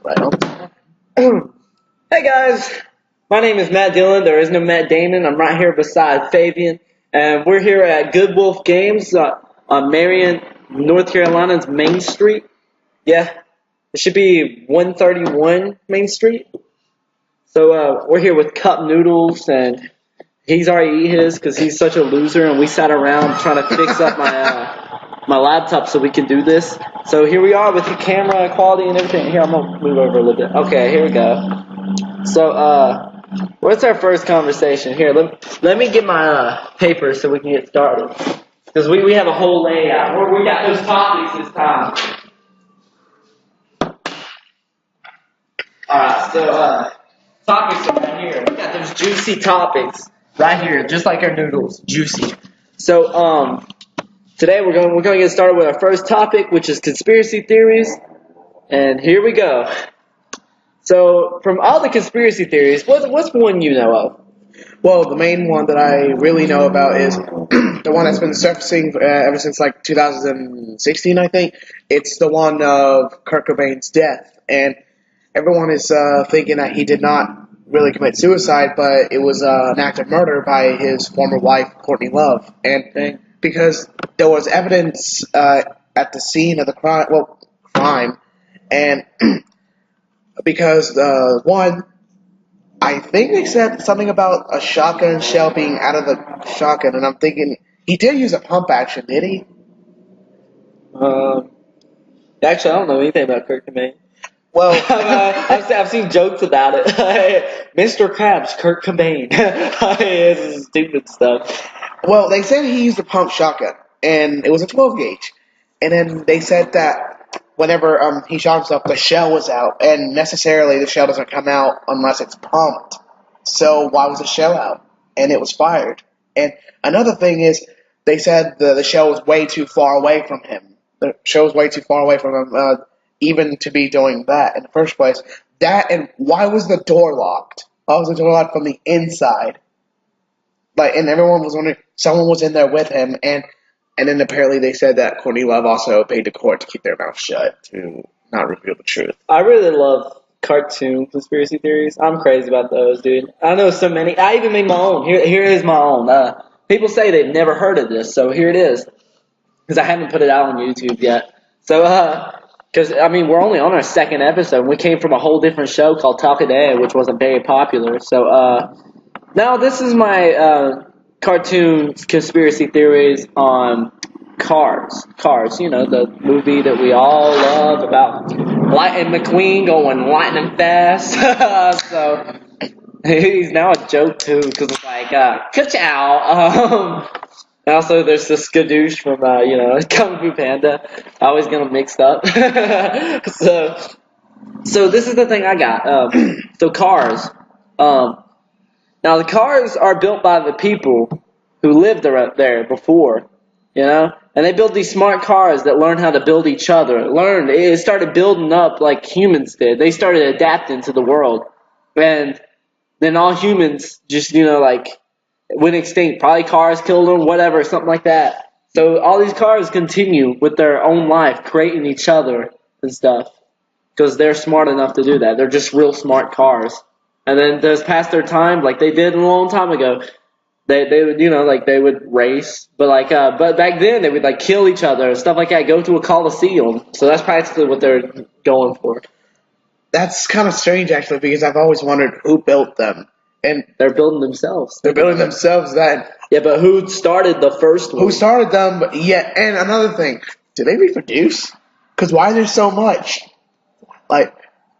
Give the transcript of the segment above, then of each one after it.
Right on. Hey guys, my name is Matt Dillon. There is no Matt Damon. I'm right here beside Favian, and we're here at Good Wolf Games on Marion, North Carolina's Main Street. Yeah, it should be 131 Main Street. So we're here with Cup Noodles, and he's already eat his because he's such a loser, and we sat around trying to fix up my laptop so we can do this. So here we are with the camera quality and everything. Here, I'm gonna move over a little bit. Okay, here we go. So, what's our first conversation? Here, let me get my paper so we can get started. Because we have a whole layout. We got those topics this time. Alright, so, topics are right here. We got those juicy topics right here, just like our noodles, juicy. So, today we're going to get started with our first topic, which is conspiracy theories. And here we go. So, from all the conspiracy theories, what's one you know of? Well, the main one that I really know about is the one that's been surfacing ever since like 2016, I think. It's the one of Kurt Cobain's death, and everyone is thinking that he did not really commit suicide, but it was an act of murder by his former wife, Courtney Love, and because there was evidence at the scene of the crime, and because one, I think they said something about a shotgun shell being out of the shotgun, and I'm thinking he did use a pump action, did he? Actually, I don't know anything about Kurt Cobain. Well, I've seen jokes about it. Mr. Krabs, Kurt Cobain. It's stupid stuff. well, they said he used a pump shotgun, and it was a 12 gauge, and then they said that whenever he shot himself, the shell was out, and necessarily the shell doesn't come out unless it's pumped. So why was the shell out? And it was fired. And another thing is, they said the shell was way too far away from him. The shell was way too far away from him, even to be doing that in the first place. That, and why was the door locked? Why was the door locked from the inside? Like, and everyone was wondering, someone was in there with him, and then apparently they said that Courtney Love also paid the court to keep their mouth shut, to not reveal the truth. I really love cartoon conspiracy theories. I'm crazy about those, dude. I know so many. I even made my own. Here is my own. People say they've never heard of this, so here it is. Because I haven't put it out on YouTube yet. So, because, I mean, we're only on our second episode. We came from a whole different show called Talk a Day, which wasn't very popular. So, now this is my cartoon conspiracy theories on Cars. Cars, you know, the movie that we all love about Lightning McQueen going lightning fast. So he's now a joke too, because it's like ka-chow. Also, there's the skadoosh from Kung Fu Panda. I always get them mixed up. So this is the thing I got. So cars. Now, the cars are built by the people who lived there before, you know? And they built these smart cars that learned how to build each other. It started building up like humans did. They started adapting to the world. And then all humans just, went extinct. Probably cars killed them, whatever, something like that. So all these cars continue with their own life, creating each other and stuff. Because they're smart enough to do that. They're just real smart cars. And then just past their time, like they did a long time ago, they would, they would race, but but back then they would kill each other and stuff like that, go to a coliseum. So that's practically what they're going for. That's kind of strange, actually, because I've always wondered who built them. And they're building themselves. They're building themselves then. Yeah, but who started the first one? Who started them? Yeah, and another thing, do they reproduce? Because why is there so much?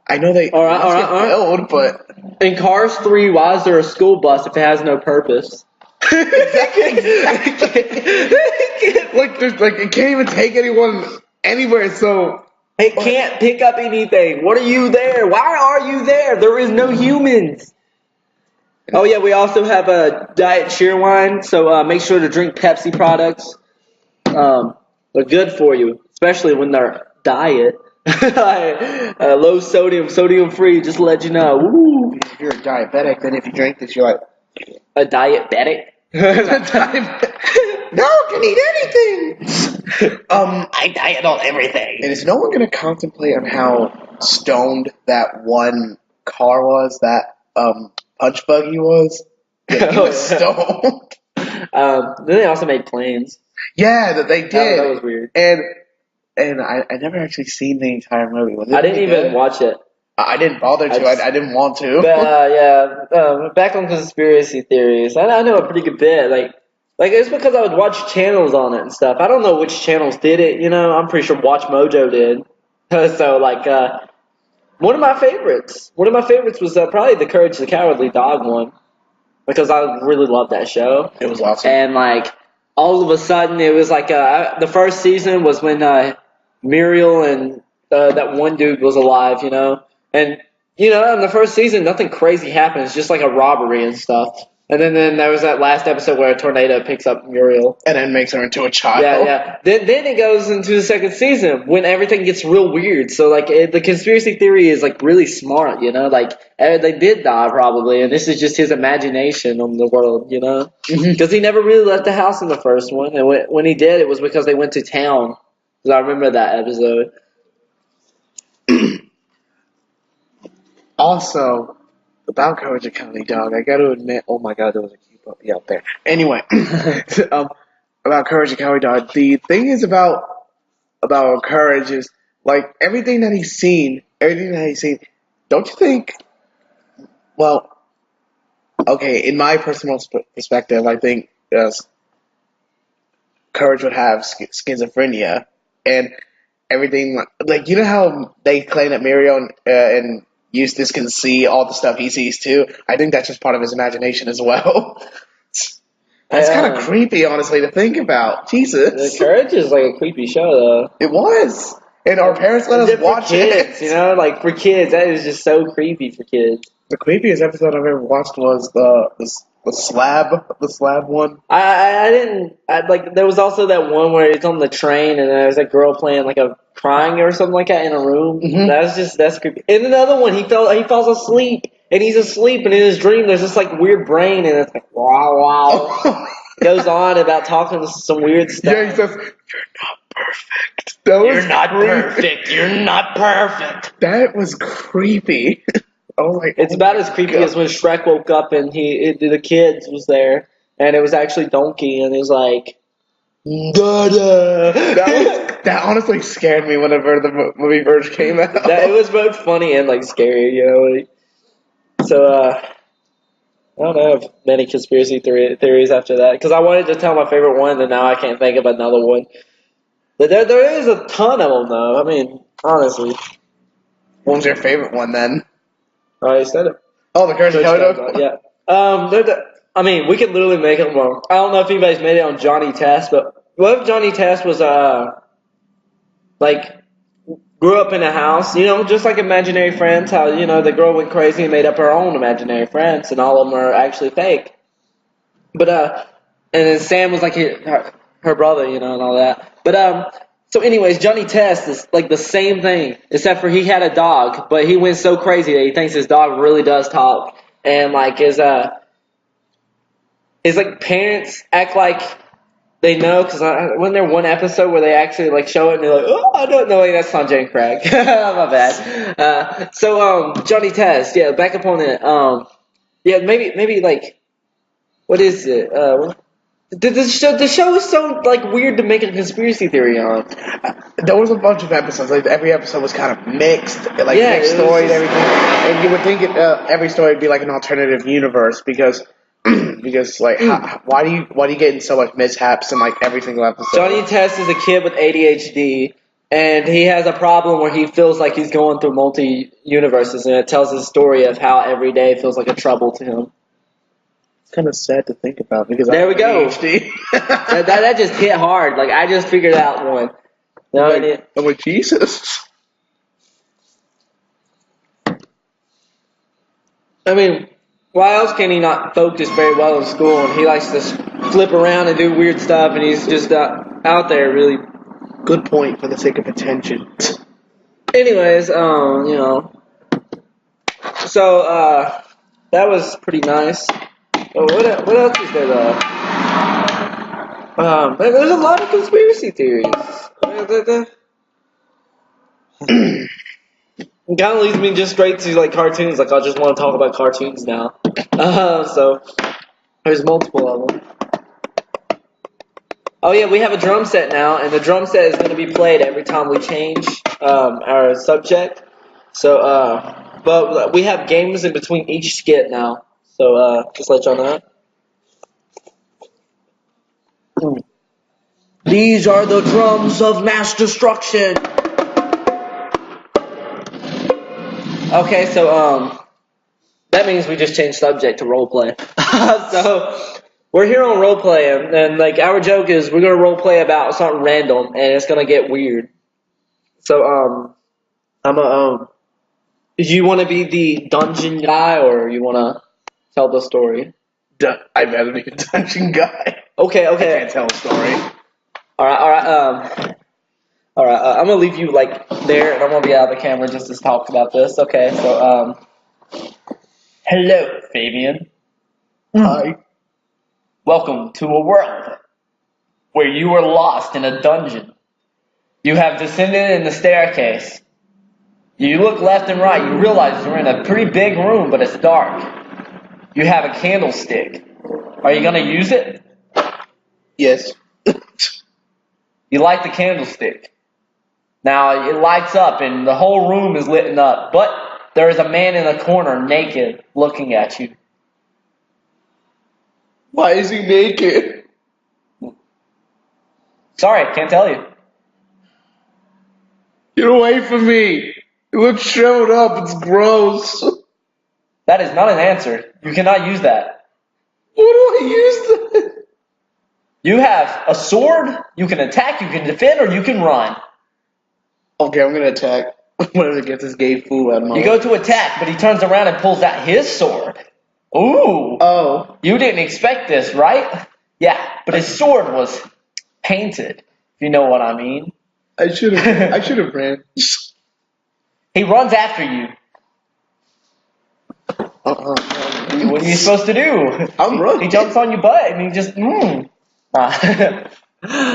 I know they all right. build, but in Cars 3, why is there a school bus if it has no purpose? It can't even take anyone anywhere, so it can't pick up anything. What are you there? Why are you there? There is no humans. Oh yeah, we also have a diet Cheerwine, so make sure to drink Pepsi products. They're good for you, especially when they're diet. Low sodium free, just to let you know. Woo. If you're a diabetic, then if you drink this, you're like a diabetic. No one can eat anything. I diet on everything. And is no one going to contemplate on how stoned that one car was, that punch buggy was. Yeah, he was stoned. Then they also made planes. Yeah, that they did. That was weird. And I never actually seen the entire movie. Was it I didn't even good? watch it. I didn't bother to. I didn't want to. But back on conspiracy theories. I know a pretty good bit. Like it's because I would watch channels on it and stuff. I don't know which channels did it. You know, I'm pretty sure Watch Mojo did. So one of my favorites was probably the Courage the Cowardly Dog one, because I really loved that show. It was awesome. And all of a sudden, it was the first season was when Marion and that one dude was alive, you know. And in the first season, nothing crazy happens, just like a robbery and stuff. And then there was that last episode where a tornado picks up Muriel. And then makes her into a child. Yeah. Then it goes into the second season when everything gets real weird. So, the conspiracy theory is, really smart, you know? They did die, probably, and this is just his imagination on the world, you know? Because he never really left the house in the first one. And when he did, it was because they went to town. Because I remember that episode. Also, about Courage the Cowardly Dog, I got to admit, oh my god, there was a cute puppy out there. Anyway, about Courage the Cowardly Dog, the thing is about Courage is, everything that he's seen, don't you think, well, okay, in my personal perspective, I think Courage would have schizophrenia, and everything, you know how they claim that Marion and Eustace can see all the stuff he sees too? I think that's just part of his imagination as well. That's kind of creepy, honestly, to think about. Jesus. The Courage is a creepy show, though. It was. And our parents let us watch kids, it. You know, for kids, that is just so creepy for kids. The creepiest episode I've ever watched was the slab one. I didn't, there was also that one where it's on the train and there's a girl playing crying or something like that in a room. Mm-hmm. That's creepy. And another one, he falls asleep, and he's asleep, and in his dream there's this weird brain, and it's wow. Goes on about talking some weird stuff. Yeah, he says, "You're not perfect." You're not perfect. You're not perfect. That was creepy. It's about as creepy as when Shrek woke up and the kids was there, and it was actually Donkey, and it was Dada. That honestly scared me whenever the movie first came out. It was both funny and scary, you know. So I don't have many conspiracy theories after that, because I wanted to tell my favorite one, and now I can't think of another one. But there is a ton of them, though. I mean, honestly. What was your favorite one then? I already said it. Oh, the Courage the Cowardly Dog? Yeah. I mean, we could literally make it wrong. I don't know if anybody's made it on Johnny Test, but what if Johnny Test was, grew up in a house, you know, just like Imaginary Friends, how, you know, the girl went crazy and made up her own imaginary friends, and all of them are actually fake. But, and then Sam was her brother, you know, and all that. But, so anyways, Johnny Test is the same thing, except for he had a dog, but he went so crazy that he thinks his dog really does talk. And his parents act like they know, because wasn't there one episode where they actually show it and they're oh, I don't know, that's not Jane Craig. My bad. So Johnny Test, yeah, back up on it. Yeah, maybe what is it? The show is so weird to make a conspiracy theory on. There was a bunch of episodes. Every episode was kind of mixed, mixed story and everything. And you would think every story would be an alternative universe because why do you get in so much mishaps in every single episode? Johnny Test is a kid with ADHD, and he has a problem where he feels like he's going through multi-universes, and it tells his story of how every day feels like a trouble to him. Kind of sad to think about because there we go. that just hit hard. I just figured out one. No idea. I'm like, Jesus. I mean, why else can he not focus very well in school? And he likes to flip around and do weird stuff, and he's just out there really. Good point for the sake of attention. Anyways, you know. So that was pretty nice. Oh, what else is there, though? There's a lot of conspiracy theories. It kind of leads me just straight to like cartoons. Like I just want to talk about cartoons now. So there's multiple of them. Oh yeah, we have a drum set now, and the drum set is going to be played every time we change our subject. So, but we have games in between each skit now. So just let y'all know. These are the drums of mass destruction. Okay, so that means we just changed subject to roleplay. So we're here on roleplay, and like our joke is we're gonna roleplay about something random, and it's gonna get weird. So I'm a do you want to be the dungeon guy, or you want to tell the story? I'd rather be a dungeon guy. Okay. I can't tell a story. All right. I'm gonna leave you like there, and I'm gonna be out of the camera just to talk about this. Okay, so hello, Favian. Hi. Welcome to a world where you are lost in a dungeon. You have descended in the staircase. You look left and right. You realize you're in a pretty big room, but it's dark. You have a candlestick. Are you gonna use it? Yes. You light the candlestick. Now it lights up and the whole room is lit up, but there is a man in the corner naked looking at you. Why is he naked? Sorry, can't tell you. Get away from me. It looks showed up. It's gross. That is not an answer. You cannot use that. What do I use that? You have a sword, you can attack, you can defend, or you can run. Okay, I'm gonna attack. Whatever gets this gay fool out of my You go to attack, but he turns around and pulls out his sword. Ooh. Oh. You didn't expect this, right? Yeah, but his sword was painted, if you know what I mean. I should have ran. He runs after you. What are you supposed to do? I'm running. He jumps on your butt and he just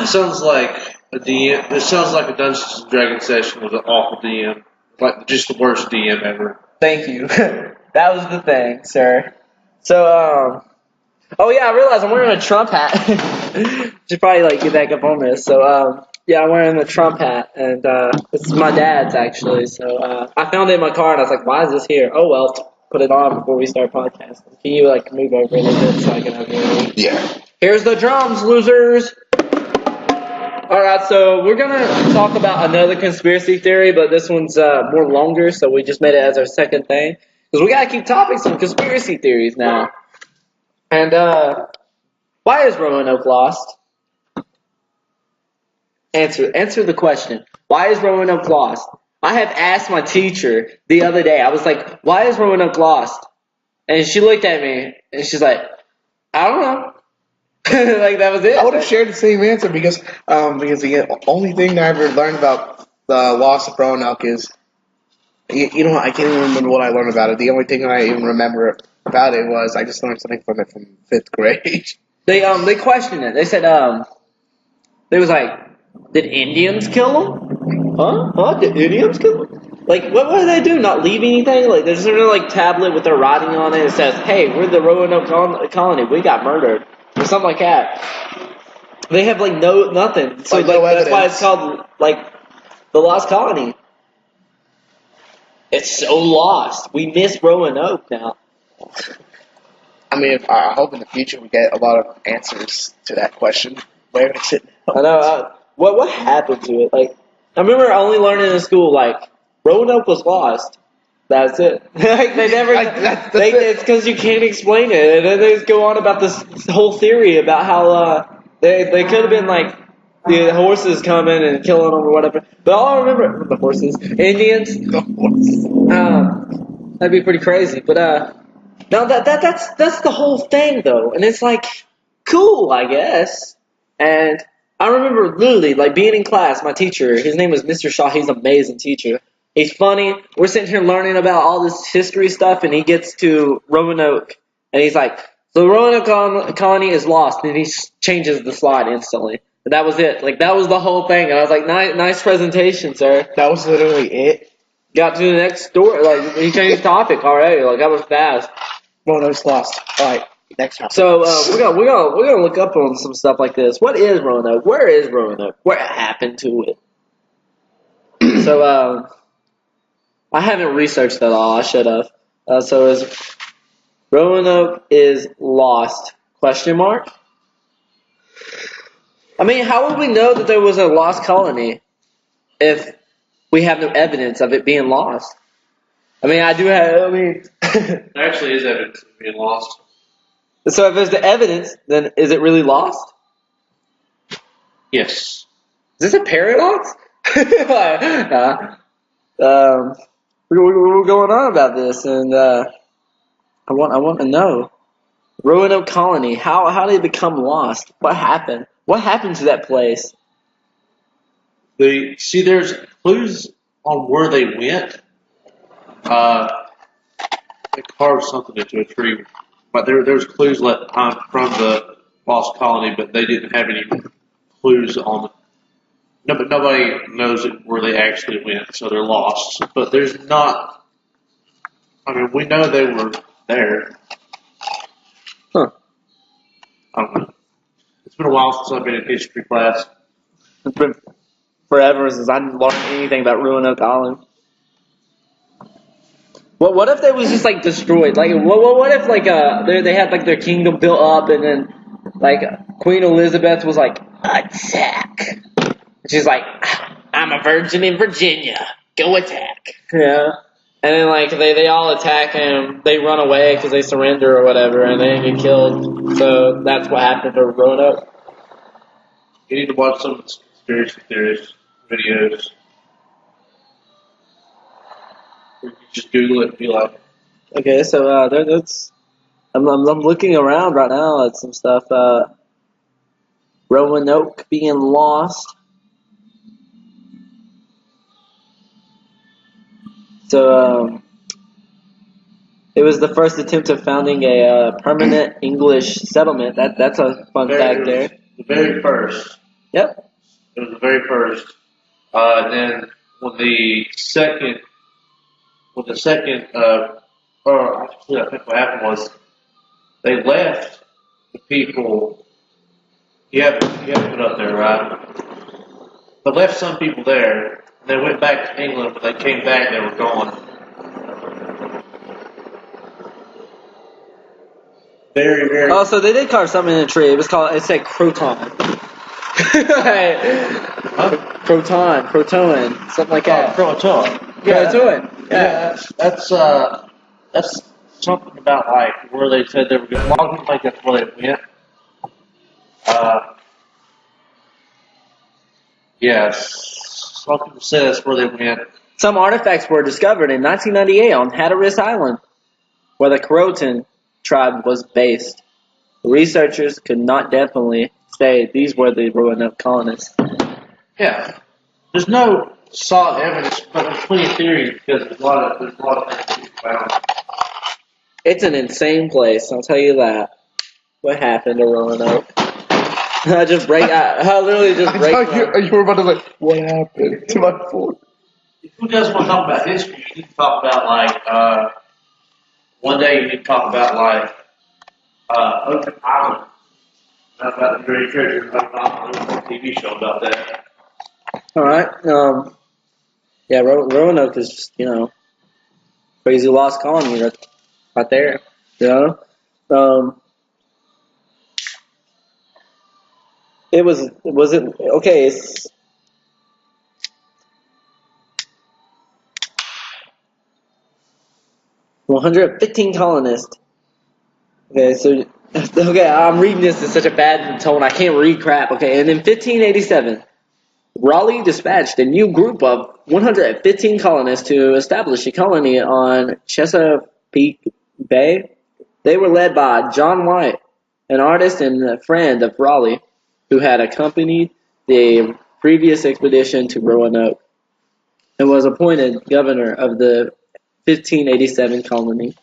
Sounds like a DM. It sounds like a Dungeons and Dragons session with an awful DM, like just the worst DM ever. Thank you. That was the thing, sir. So, oh yeah, I realized I'm wearing a Trump hat. Should probably like get back up on this. So, yeah, I'm wearing a Trump hat, and it's my dad's actually. So, I found it in my car, and I was like, "Why is this here?" Oh well, put it on before we start podcasting. Can you like move over a little bit so I can have you? Yeah. Here's the drums, losers. All right, so we're gonna talk about another conspiracy theory, but this one's more longer, so we just made it as our second thing because we gotta keep topics on conspiracy theories now. And why is Roanoke lost? Answer the question. Why is Roanoke lost? I have asked my teacher the other day. I was like, "Why is Roanoke lost?" And she looked at me and she's like, "I don't know." Like that was it. I would have shared the same answer because the only thing I ever learned about the loss of Roanoke is, you know, I can't even remember what I learned about it. The only thing I even remember about it was I just learned something from it from 5th grade. They questioned it. They said they was like, did Indians kill him? Huh? Did Indians kill him? Like what did they do? Not leave anything? Like there's a like tablet with their writing on it. It says, "Hey, we're the Roanoke colony. We got murdered," or something like that. They have like nothing. So Like, like no that's why evidence. it's called like the lost colony. It's so lost. We miss Roanoke now. I mean, I hope in the future we get a lot of answers to that question. Where is it now? I know. What happened to it? Like, I remember only learning in school, like, Roanoke was lost. That's it. Like, they never. That's it. It's because you can't explain it. And then they just go on about this whole theory about how they could have been like the horses coming and killing them or whatever. But all I remember the horses, Indians. That'd be pretty crazy. But no, that's the whole thing though, and it's like cool, I guess. And I remember literally like being in class. My teacher, his name was Mr. Shaw. He's an amazing teacher. He's funny. We're sitting here learning about all this history stuff, and he gets to Roanoke, and he's like, "So the Roanoke colony is lost," and he changes the slide instantly. And that was it. Like that was the whole thing. And I was like, "Nice presentation, sir." That was literally it. got to the next story. Like, he changed topic already. Like, that was fast. Roanoke's lost. All right, next topic. So we're gonna look up on some stuff like this. What is Roanoke? Where is Roanoke? What happened to it? So I haven't researched that all. I should have. So is Roanoke is lost? Question mark. I mean, how would we know that there was a lost colony if we have no evidence of it being lost? I mean, I do have. I mean, There actually is evidence of being lost. so if there's the evidence, then is it really lost? Yes. Is this a paradox? We're going on about this, and I want to know. Roanoke Colony. How did it become lost? What happened? What happened to that place? There's clues on where they went. They carved something into a tree, but there's clues left behind from the lost colony, but they didn't have any clues on it. No, but nobody knows where they actually went, so they're lost. But there's not. I mean, we know they were there. Huh. I don't know. It's been a while since I've been in history class. It's been forever since I learned anything about Roanoke Island. What if they was just like destroyed? Like what if like they had like their kingdom built up and then like Queen Elizabeth was like attack. She's like, I'm a virgin in Virginia. Go attack. Yeah. And then like they all attack and they run away because they surrender or whatever and they get killed. So that's what happened to Roanoke. You need to watch some conspiracy theorist videos. Or you can just Google it and be like, Okay, so that's I'm looking around right now at some stuff. Roanoke being lost. So it was the first attempt of founding a permanent English settlement. That's a fun fact there. The very first. Yep. It was the very first. And then when the second, or actually I think what happened was they left the people. You have to put up there, right? They left some people there. And they went back to England, but they came back. They were gone. Very, very. Oh, so they did carve something in a tree. It said Croton. Croton, something like that. Croton. Croton. Yeah, that's something about like where they said they were going. A lot of people think that's where they went. Yes, some people say that's where they went. Some artifacts were discovered in 1998 on Hatteras Island, where the Croton tribe was based. Researchers could not definitely say these were the Roanoke colonists. Yeah, there's no solid evidence, but there's plenty of theories because there's a lot of things people found. It's an insane place, I'll tell you that. What happened to Roanoke? I literally just break. You were about to like, what happened to my fort? If you guys want to talk about history, you need to talk about like one day you need to talk about like Open Island. About the great treasure of Open Island. There's a TV show about that. All right. Yeah, Roanoke is just crazy lost colony right there. You know. It was it okay? It's 115 colonists. Okay, so I'm reading this in such a bad tone. I can't read crap. Okay, and in 1587, Raleigh dispatched a new group of 115 colonists to establish a colony on Chesapeake Bay. They were led by John White, an artist and a friend of Raleigh, who had accompanied the previous expedition to Roanoke and was appointed governor of the 1587 colony.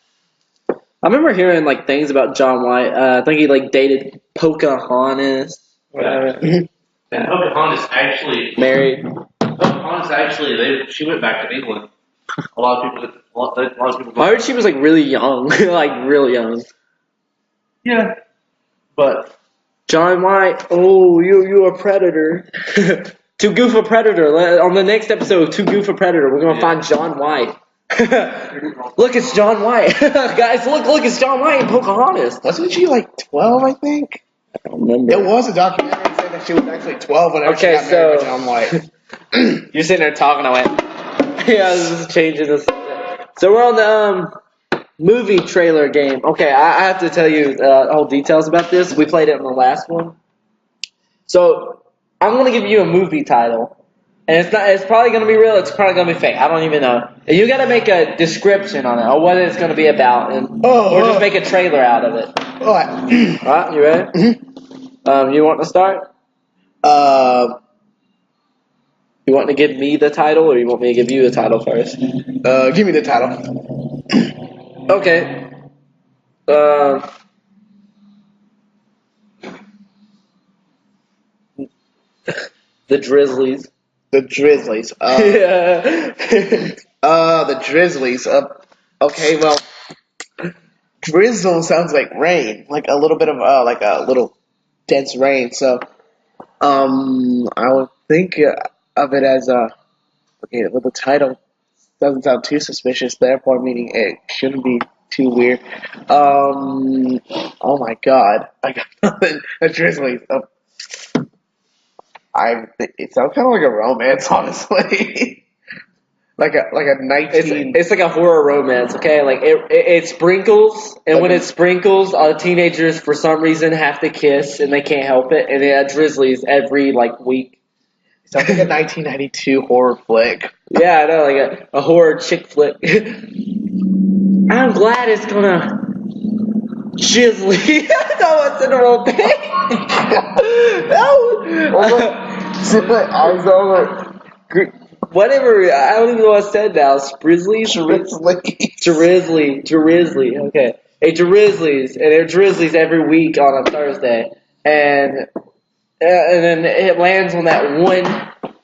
I remember hearing like things about John White. I think he like dated Pocahontas. Whatever. And Pocahontas actually Married. Pocahontas actually she went back to England. A lot of people. A lot of people. I heard she was like really young, like really young. Yeah, but John White, oh, you a predator. Too Goof a Predator. On the next episode of Too Goof a Predator, we're gonna find John White. Look, it's John White. Guys, look, it's John White in Pocahontas. Wasn't she like 12, I think? I don't remember. There was a documentary saying that she was actually 12 whenever she Okay, got married to so John White. you're sitting there talking, I went, yeah, this is changing this. So we're on the movie trailer game. Okay, I have to tell you whole details about this. We played it in the last one. So I'm gonna give you a movie title. And it's probably gonna be real, it's probably gonna be fake. I don't even know. And you gotta make a description on it, or what it's gonna be about, and or just make a trailer out of it. Alright. Alright, you ready? Mm-hmm. You want to start? You want to give me the title, or you want me to give you the title first? Give me the title. Okay. The Drizzlies. The Drizzlies. Yeah. The Drizzlies. Okay, well, drizzle sounds like rain, like a little bit of like a little dense rain. So, I would think of it as okay. Well, the title doesn't sound too suspicious, therefore meaning it shouldn't be too weird. Oh my God, I got nothing. The Drizzlies. It sounds kind of like a romance, honestly. like a 19. It's like a horror romance, okay? Like it sprinkles, and when it sprinkles, teenagers for some reason have to kiss, and they can't help it, and it drizzlies every like week. It sounds like a 1992 horror flick. Yeah, I know, like a horror chick flick. I'm glad it's gonna jizzly. No, it's in the wrong thing. No. Whatever, I don't even know what I said now. Drizzly? Drizzly. Okay. Hey, Drizzlies, and they're Drizzlies every week on a Thursday, and then it lands on that one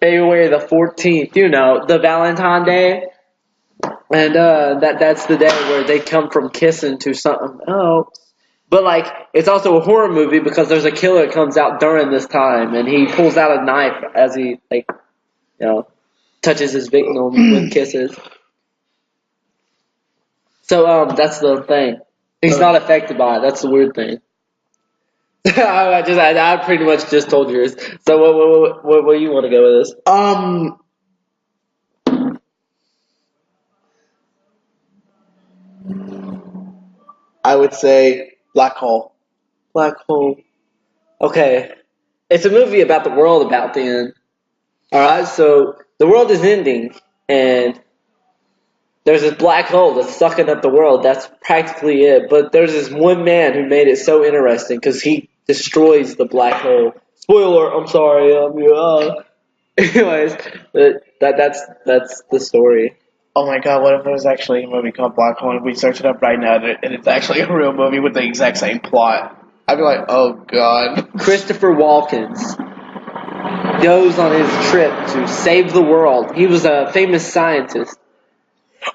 February the 14th. You know, the Valentine Day, and that's the day where they come from kissing to something else. But, like, it's also a horror movie because there's a killer that comes out during this time, and he pulls out a knife as he, like, you know, touches his victim with kisses. So, that's the thing. He's not affected by it. That's the weird thing. I pretty much just told yours. So, what do you want to go with this? I would say Black Hole. Black Hole. Okay. It's a movie about the world about to end. Alright, so the world is ending, and there's this black hole that's sucking up the world. That's practically it. But there's this one man who made it so interesting because he destroys the black hole. Spoiler, I'm sorry. Anyways, that's the story. Oh my God, what if there was actually a movie called Black Hole and we search it up right now and it's actually a real movie with the exact same plot? I'd be like, oh God. Christopher Walken's goes on his trip to save the world. He was a famous scientist.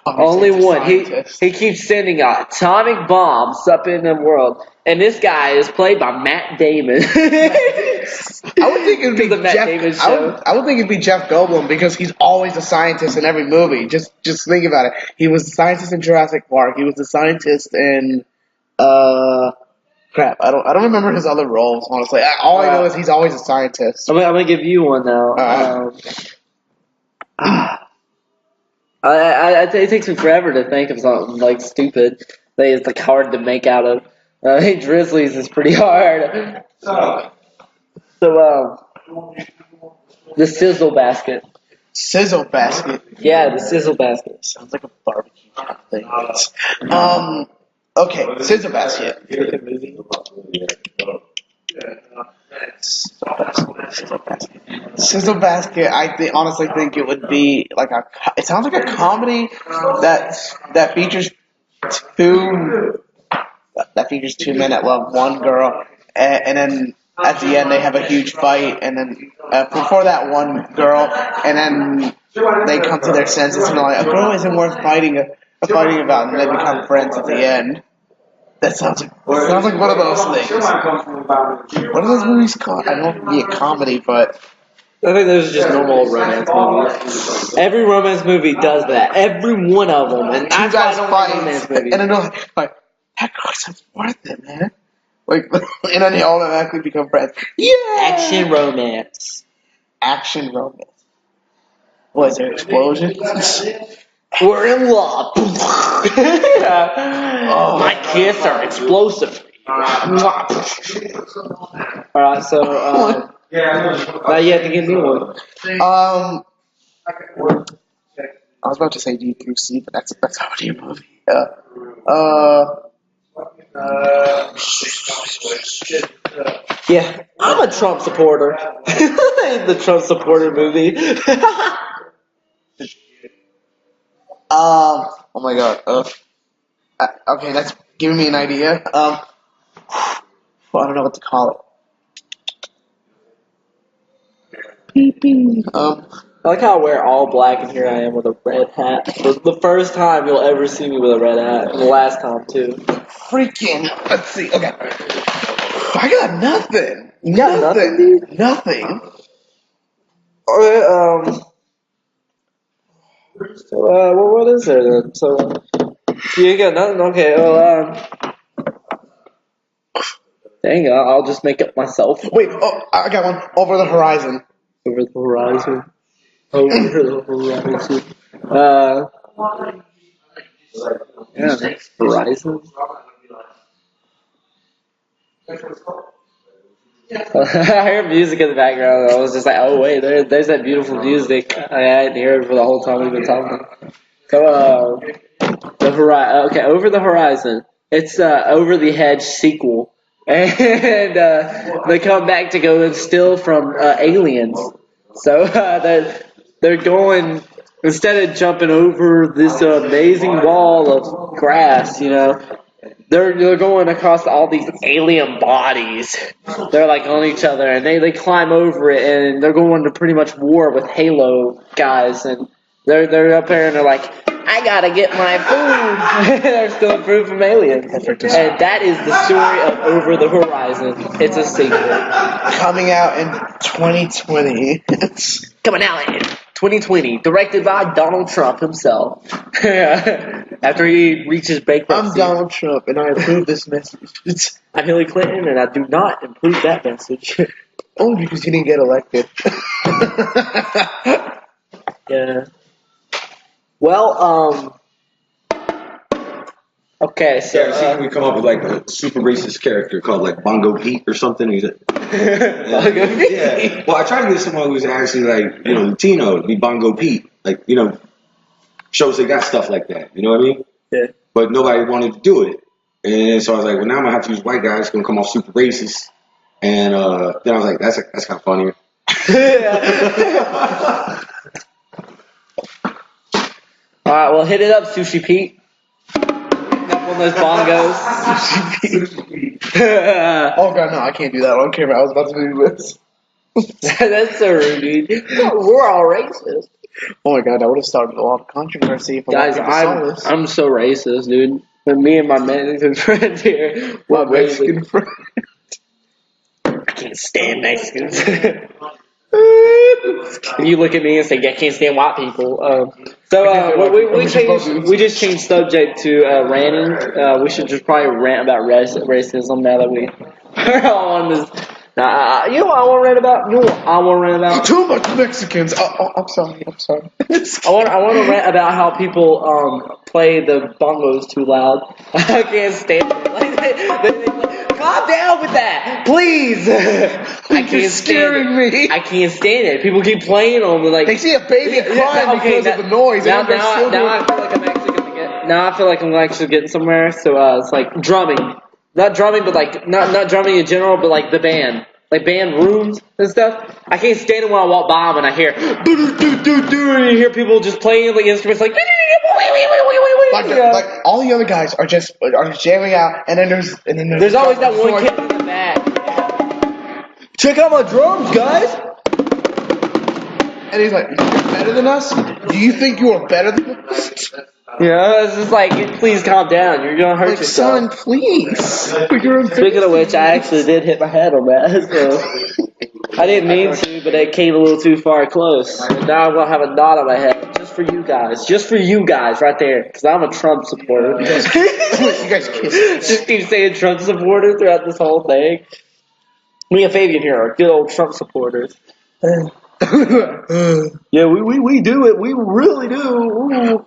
Only one. He keeps sending atomic bombs up in the world. And this guy is played by Matt Damon. I would think it'd be the Matt Damon show. I would think it'd be Jeff Goldblum because he's always a scientist in every movie. Just think about it. He was a scientist in Jurassic Park. He was a scientist in crap. I don't remember his other roles, honestly. All I know is he's always a scientist. I'm gonna give you one now. It takes me forever to think of something like stupid that is like hard to make out of. I think Drizzlies is pretty hard. So, the sizzle basket. Sizzle basket. Yeah, the sizzle basket. Sounds like a barbecue kind of thing. Okay, sizzle basket. Sizzle basket. I honestly think it would be like it sounds like a comedy that features two men that love one girl, and then at the end they have a huge fight, and then for that one girl, and then they come to their senses and they're like, a girl isn't worth fighting about, and they become friends at the end. That sounds like one of those things. What are those movies called? I don't be a comedy, but I think those are just normal romance movies. Every romance movie does that. Every one of them. And two guys fight, romance movies. and then they're like, that girl sounds worth it, man. Like, and then they automatically become friends. Yeah. Action romance. Action romance. What is there? Explosions? We're in love. My kiss are explosive. Alright, so now you have to give me one. I was about to say D3C, but that's already a movie. Yeah, I'm a Trump supporter. The Trump supporter movie. Oh my god. Okay, that's giving me an idea. Well, I don't know what to call it. I like how I wear all black and here I am with a red hat. For the first time you'll ever see me with a red hat. And the last time too. Freaking. Let's see. Okay. I got nothing. You got nothing, dude? Nothing. Okay, so, what is there then? So, you got nothing? Okay, well, dang, I'll just make it myself. Wait, I got one. Over the Horizon. Over the horizon. Over the horizon. Yeah, horizon. I heard music in the background. I was just like, oh wait, there's that beautiful music. I hadn't heard it for the whole time we've been talking. So, okay, Over the Horizon. It's Over the Hedge sequel, and they come back to go and steal from aliens. So they're going, instead of jumping over this amazing wall of grass, you know. They're going across all these alien bodies. They're like on each other, and they climb over it, and they're going to pretty much war with Halo guys, and they're up there and they're like, I gotta get my food. They're stealing food from aliens, and that is the story of Over the Horizon. It's a sequel Coming out in 2020. coming out in 2020, directed by Donald Trump himself. After he reaches bankruptcy. I'm Donald Trump, and I approve this message. I'm Hillary Clinton, and I do not approve that message. Only because he didn't get elected. Yeah. Well, okay, so Yeah, we come up with like a super racist character called like Bongo Pete or something. He's like, yeah. Well, I tried to get someone who's actually like, Latino to be Bongo Pete, like, shows they got stuff like that. You know what I mean? Yeah. But nobody wanted to do it, and so I was like, well, now I'm gonna have to use white guys. It's gonna come off super racist, and then I was like, that's kind of funnier. All right, well, hit it up, Sushi Pete. One of those bongos. Oh god, no, I can't do that on camera. I was about to do this. That's so rude, dude. We're all racist. Oh my god, that would have started a lot of controversy if Guys, I'm so racist, dude. But me and my Mexican friend here, My Mexican friend. I can't stand Mexicans. You look at me and say, I can't stand white people. We just changed subject to ranting. We should just probably rant about racism now that we are all on this. You know what I want to rant about? Too much Mexicans. I'm sorry. I want to rant about how people play the bongos too loud. I can't stand it. Calm down with that, please. I can't stand it. I can't stand it. People keep playing them like they see a baby crying because of the noise. Now I feel like I'm actually getting somewhere. So it's like drumming. Not drumming, but like not drumming in general, but like the band, like band rooms and stuff. I can't stand it when I walk by them and I hear and you hear people just playing like instruments, like like all the other guys are jamming out, and then there's always that one kid in the back. Check out my drums, guys. And he's like, "You're better than us? Do you think you are better than us?" It's just like, please calm down. You're gonna hurt Like, yourself. son, please. You're Speaking of which, I actually did hit my head on that. So I didn't mean to, but it came a little too far close. And now I'm gonna have a knot on my head just for you guys. Just for you guys, right there. Because I'm a Trump supporter. You guys kiss. Just keep saying Trump supporter throughout this whole thing. Me and Favian here are good old Trump supporters. Yeah, we do it. We really do.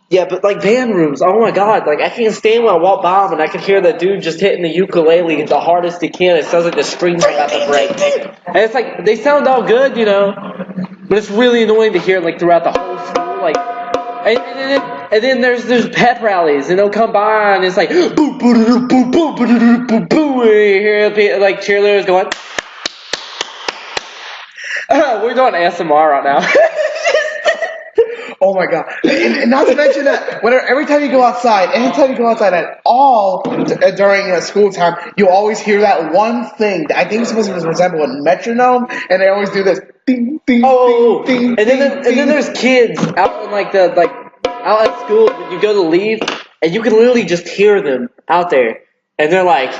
Yeah, but like band rooms, oh my god, like I can't stand when I walk by them and I can hear that dude just hitting the ukulele the hardest he can. It sounds like the strings are about to break. And it's like, they sound all good, you know, but it's really annoying to hear like throughout the whole school, like, and then there's pep rallies and they'll come by and it's like, boom, boom, boom, boom, boom, boom, boom, boom, and you hear like cheerleaders going, we're doing ASMR right now. Oh my god! And not to mention that every time you go outside, at all during school time, you always hear that one thing that I think is supposed to resemble a metronome, and they always do this. Ding, ding, Oh, ding, ding, and then there's kids out in out at school when you go to leave, and you can literally just hear them out there, and they're like,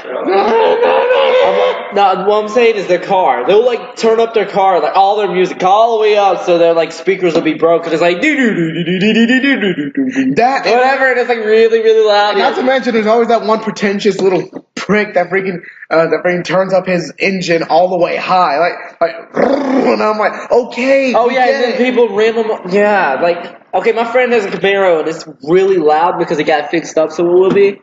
no, what I'm saying is their car. They'll like turn up their car, like all their music all the way up, so their like speakers will be broken. It's like whatever, and it's like really really loud. And not to mention, there's always that one pretentious little prick that freaking turns up his engine all the way high, like, and I'm like, okay. Oh yeah, and then people ram them. Yeah, like okay, my friend has a Camaro and it's really loud because it got fixed up, so it will be,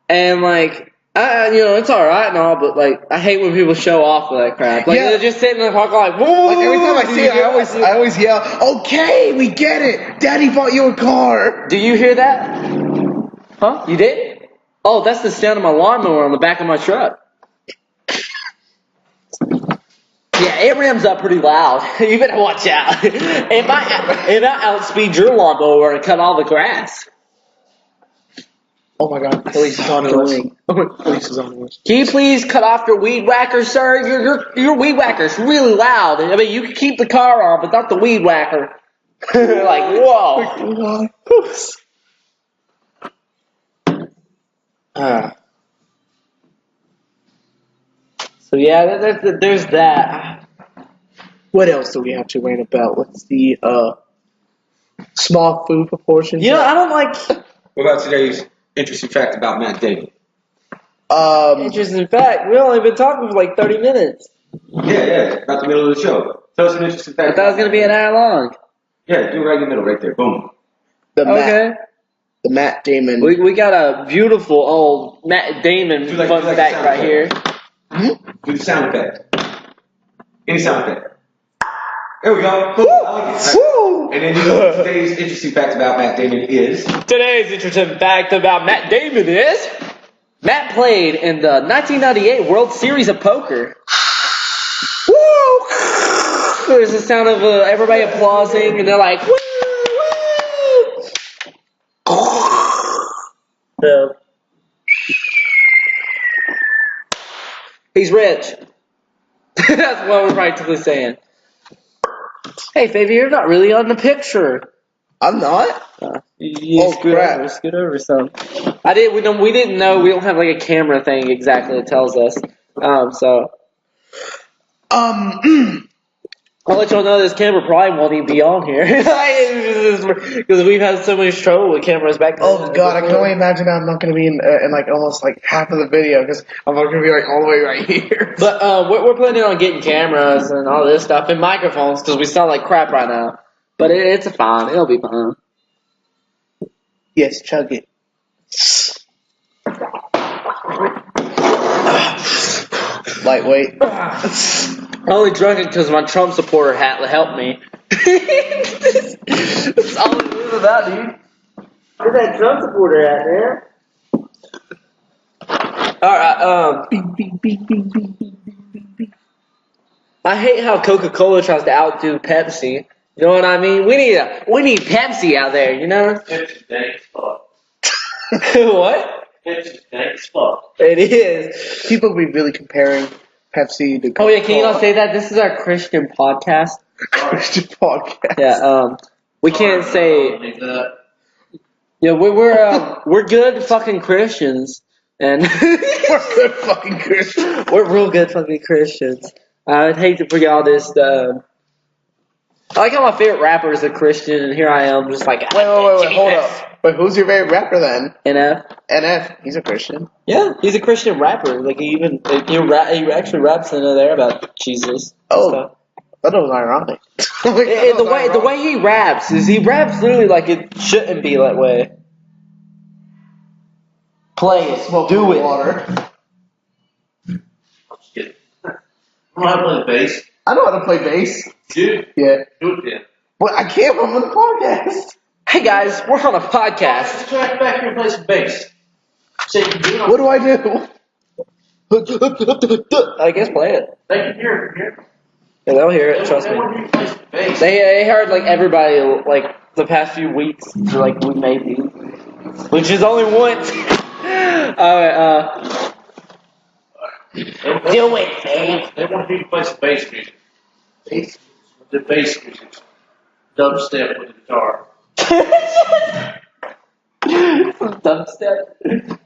and like. It's alright and all, but like I hate when people show off with that crap. Like they're just sitting in the parking lot like, whoa. Like every time I see it, I always yell, "Okay, we get it. Daddy bought you a car." Do you hear that? Huh? You did? Oh, that's the sound of my lawnmower on the back of my truck. Yeah, it rams up pretty loud. You better watch out. It might outspeed your lawnmower and cut all the grass. Oh my god, police is on the list. Police is on the list. Can you please cut off your weed whacker, sir? Your weed whacker's really loud. I mean, you can keep the car on, but not the weed whacker. Like, whoa. So yeah, there's that. What else do we have to rant about? Let's see. Small food proportions. You know, I don't like. What about today's interesting fact about Matt Damon? Interesting fact. We've only been talking for like 30 minutes. Yeah, about the middle of the show. Tell us an interesting fact. I thought it was gonna be an hour long. Yeah, do it right in the middle, right there. Boom. The Matt Damon. We got a beautiful old Matt Damon fun fact right here. Do the sound effect. Any sound effect. There we go. Woo! And then today's interesting fact about Matt Damon is... Today's interesting fact about Matt Damon is... Matt played in the 1998 World Series of Poker. Woo! There's the sound of everybody applauding, and they're like, woo! So, he's rich. That's what we're practically saying. Hey, Favian, you're not really on the picture. I'm not. You scoot over some. We didn't know. We don't have like a camera thing exactly that tells us. I'll let y'all know this camera probably won't even be on here because we've had so much trouble with cameras back then. Oh god, I can only imagine I'm not going to be in like almost like half of the video because I'm not going to be like all the way right here. But we're planning on getting cameras and all this stuff and microphones because we sound like crap right now. But it's fine. It'll be fine. Yes, chug it. Lightweight. I only drunk it because my Trump supporter hat helped me. That's all it is about, dude. Where's that Trump supporter hat, man? Alright, I hate how Coca-Cola tries to outdo Pepsi. You know what I mean? We need Pepsi out there, you know? Pepsi's dank as fuck. What? Pepsi's dank as fuck. It is. People be really comparing Pepsi to Oh yeah, can you not say that? This is our Christian podcast. Christian podcast. Yeah, we can't say. Leave that. Yeah, we're good fucking Christians, and We're good fucking Christians. we're real good fucking Christians. I'd hate to forget all this. I like how my favorite rapper is a Christian, and here I am, just like Wait, hold up. Wait, who's your favorite rapper then? NF. NF. He's a Christian. Yeah, he's a Christian rapper. Like he actually raps in there about Jesus. Oh. Stuff. That was ironic. And the way he raps is he raps literally like it shouldn't be that way. Play it, do it. Water. I'm just kidding. I don't know how to play the bass. I know how to play bass. Dude, Yeah. do it then. But I can't. I'm on the podcast. Hey guys, we're on a podcast. Just track back here and play some bass. So you can do it on What do I do? I guess play it. They can hear it here. Yeah, they'll hear it. Trust They me. want you to play some bass. They heard like everybody like the past few weeks for like we maybe, which is only once. Alright, do it, man. They want you to play some bass music. Bass. The bass music. Dubstep with the guitar. Dubstep.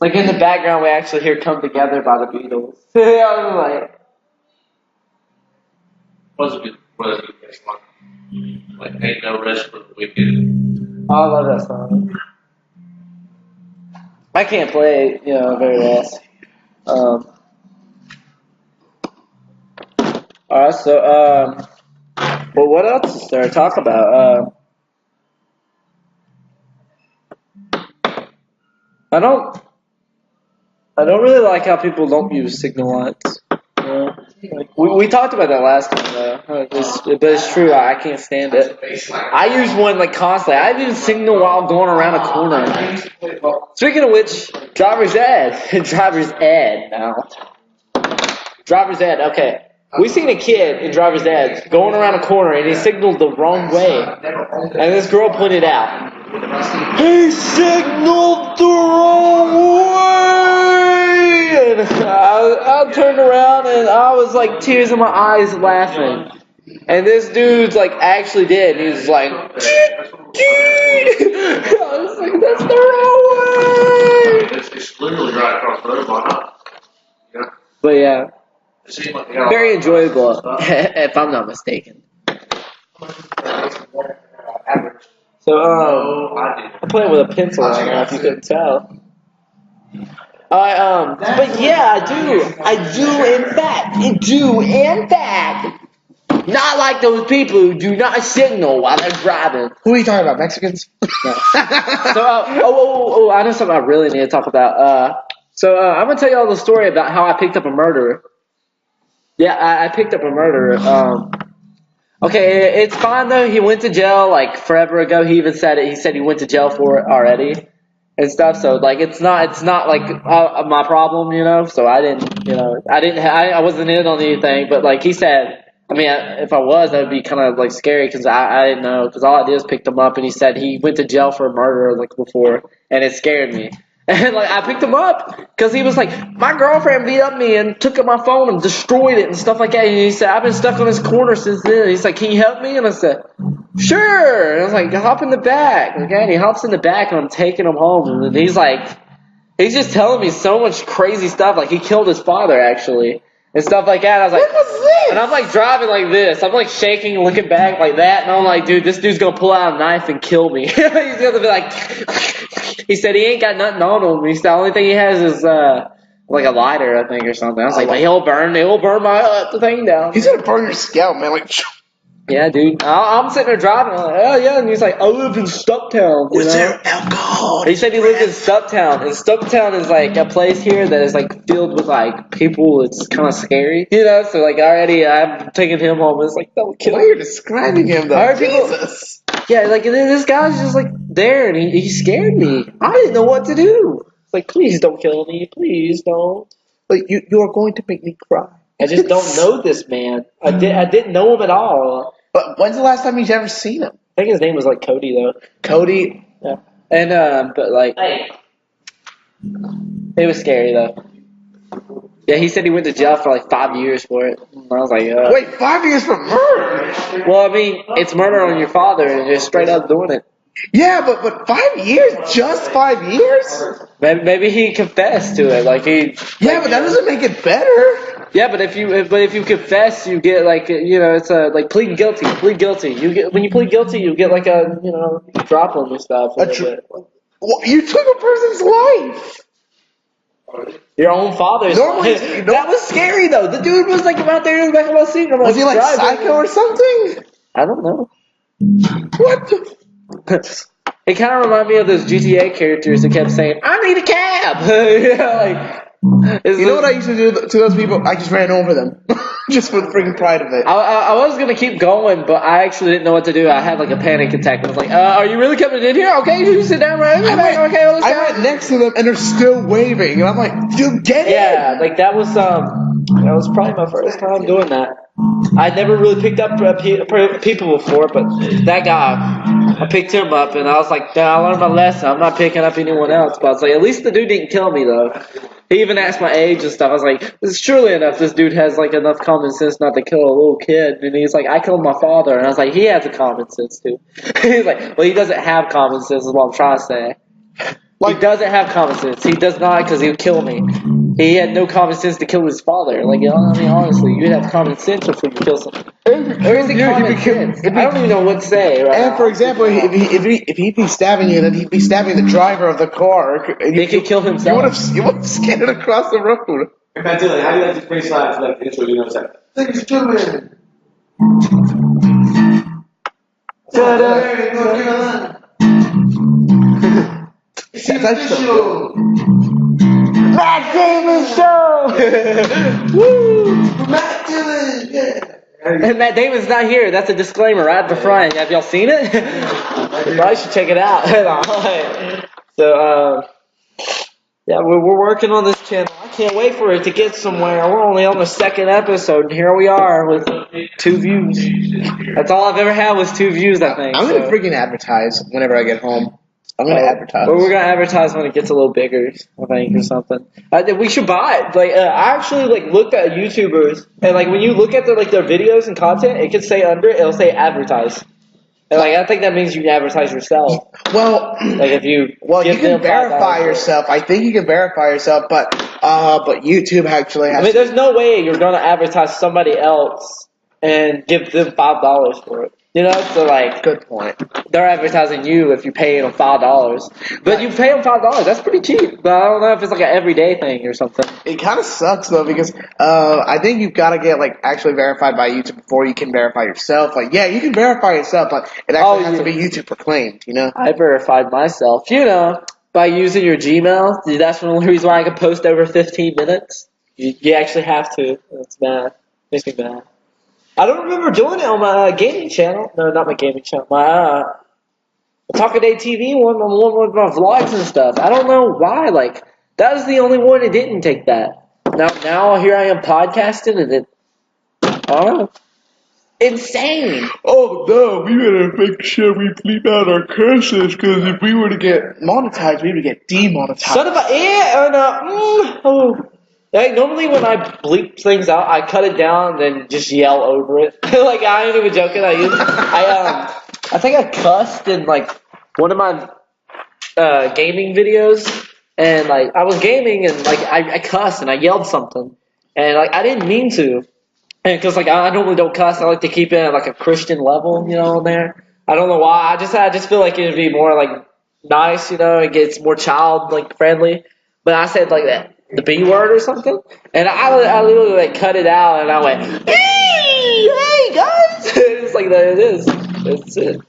Like in the background, we actually hear "Come Together" by the Beatles. I was like, Was a good bass line. Like, ain't no rest for the wicked. oh, I love that song. I can't play, very well. Alright, so, well, what else is there to talk about? I don't really like how people don't use signal lights. Like, we talked about that last time, though. But it's true, I can't stand it. I use one like constantly. I use signal while going around a corner. Speaking of which, driver's ed. Driver's ed now. Driver's ed, okay. We seen a kid in driver's ed going around a corner and he signaled the wrong way. And this girl pointed out, he signaled the wrong way! And I turned around and I was like tears in my eyes laughing. And this dude's like actually did. He was like, I was like, that's the wrong way! It's literally right across the road. Why not? Yeah. But yeah, It seemed like they got very enjoyable, if I'm not mistaken. So, I'm playing with a pencil right now, if you couldn't tell. But yeah, I do, in fact, not like those people who do not signal while they're driving. Who are you talking about? Mexicans? No. So, I know something I really need to talk about. I'm gonna tell you all the story about how I picked up a murderer. Yeah, I picked up a murderer. Okay, it's fine though. He went to jail like forever ago. He even said it. He said he went to jail for it already and stuff. So like, it's not like my problem, So I didn't, I wasn't in on anything. But like he said, I mean, if I was, that would be kind of like scary because I didn't know because all I did was picked him up and he said he went to jail for a murder like before and it scared me. And like I picked him up because he was like, my girlfriend beat up me and took up my phone and destroyed it and stuff like that. And he said, I've been stuck on this corner since then. And he's like, can you help me? And I said, sure. And I was like, hop in the back. Okay, and he hops in the back and I'm taking him home. And he's like, he's just telling me so much crazy stuff. Like he killed his father actually and stuff like that. I was like, What was this? and I'm like driving like this. I'm like shaking and looking back like that. And I'm like, dude, this dude's gonna pull out a knife and kill me. He's gonna be like, he said he ain't got nothing on him. He said the only thing he has is like a lighter, I think, or something. I was like, but he'll burn my the thing down. He's gonna burn your scalp, man. Like, Yeah, dude. I'm sitting there driving. I'm like, oh yeah, and he's like, I live in Stumptown. was there alcohol? He said he lived in Stumptown, and Stumptown is like a place here that is like filled with like people. It's kind of scary, So like already, I'm taking him home. It's like, don't kill Why him. are you describing him though? I heard people- Jesus. Yeah, like this guy's just like there, and he scared me. I didn't know what to do. It's like, please don't kill me, please don't. Like you are going to make me cry. I just don't know this man. I didn't know him at all. But when's the last time you've ever seen him? I think his name was like Cody though. Cody. Yeah. And but like, Hey, It was scary though. Yeah, he said he went to jail for like 5 years for it. And I was like, Wait, 5 years for murder? well, I mean, it's murder on your father and you're straight up doing it. Yeah, but 5 years? Just 5 years? Maybe he confessed to it, like he. Yeah, but that doesn't make it better. Yeah, but if you confess, you get like it's a like plead guilty. Plead guilty. You get when you plead guilty, you get like a drop on your stuff. Well, you took a person's life. Your own father's. Normally, that was scary though. The dude was like out there in the back of my seat. I'm Was he like driving. psycho or something? I don't know. What the? It kind of reminded me of those GTA characters that kept saying, "I need a cab." You know what I used to do to those people? I just ran over them, just for the freaking pride of it. I was gonna keep going, but I actually didn't know what to do. I had like a panic attack. I was like, "Are you really coming in here? Okay, you sit down right here. Okay, let's go." I went next to them and they're still waving, and I'm like, "Dude, get in!" Yeah, like that was probably my first time doing that. I'd never really picked up people before, but that guy, I picked him up, and I was like, I learned my lesson. I'm not picking up anyone else. But I was like, at least the dude didn't kill me though. He even asked my age and stuff. I was like, surely enough, this dude has like enough common sense not to kill a little kid. And he's like, I killed my father. And I was like, he has a common sense too. He's like, well, he doesn't have common sense is what I'm trying to say. He doesn't have common sense. He does not because he would kill me. He had no common sense to kill his father. Like, I mean, honestly, you'd have common sense before you kill someone. Where's the common sense? I don't even know what to say. Right And now. for example, if he'd be stabbing you, then he'd be stabbing the driver of the car. He could kill himself. You would have scanned across the road. Matt Damon, how do you like this face line for like the intro? You know what I'm saying? Thanks for doing. It's official. Matt Damon show! Woo! Matt Damon, yeah. And Matt Damon's not here. That's a disclaimer right at the front. Have y'all seen it? You probably should check it out. So, yeah, we're working on this channel. I can't wait for it to get somewhere. We're only on the second episode, and here we are with 2 views. That's all I've ever had was 2 views, I think. I'm gonna freaking advertise whenever I get home. I'm gonna advertise. But we're gonna advertise when it gets a little bigger, I think, or something. We should buy it. Like, I actually looked at YouTubers, and when you look at their videos and content, it could say under it, it'll say advertise. And I think that means you can advertise yourself. Well, if you you can verify yourself. I think you can verify yourself, but YouTube actually has. I mean, there's no way you're gonna advertise somebody else and give them $5 for it. So good point. They're advertising you if you pay them $5, but you pay them $5. That's pretty cheap. But I don't know if it's an everyday thing or something. It kind of sucks though because I think you've got to get actually verified by YouTube before you can verify yourself. Yeah, you can verify yourself, but it actually has to be YouTube proclaimed. I verified myself. By using your Gmail. That's the only reason why I can post over 15 minutes. You actually have to. That's bad. Makes me mad. I don't remember doing it on my gaming channel. No, not my gaming channel. My Talk a Day TV one with my vlogs and stuff. I don't know why. That was the only one that didn't take that. Now here I am podcasting and it. I don't know. Insane. Oh no, we better make sure we bleep out our curses because if we were to get monetized, we would get demonetized. Son of a normally when I bleep things out, I cut it down and then just yell over it. I ain't even joking. I think I cussed in one of my gaming videos, and I was gaming and I cussed and I yelled something, and I didn't mean to, and because I normally don't cuss. I like to keep it at a Christian level, in there. I don't know why. I just feel like it'd be more nice, it gets more child friendly. But I said the B word or something, and I literally cut it out, and I went, hey guys, it's that it is. That's it.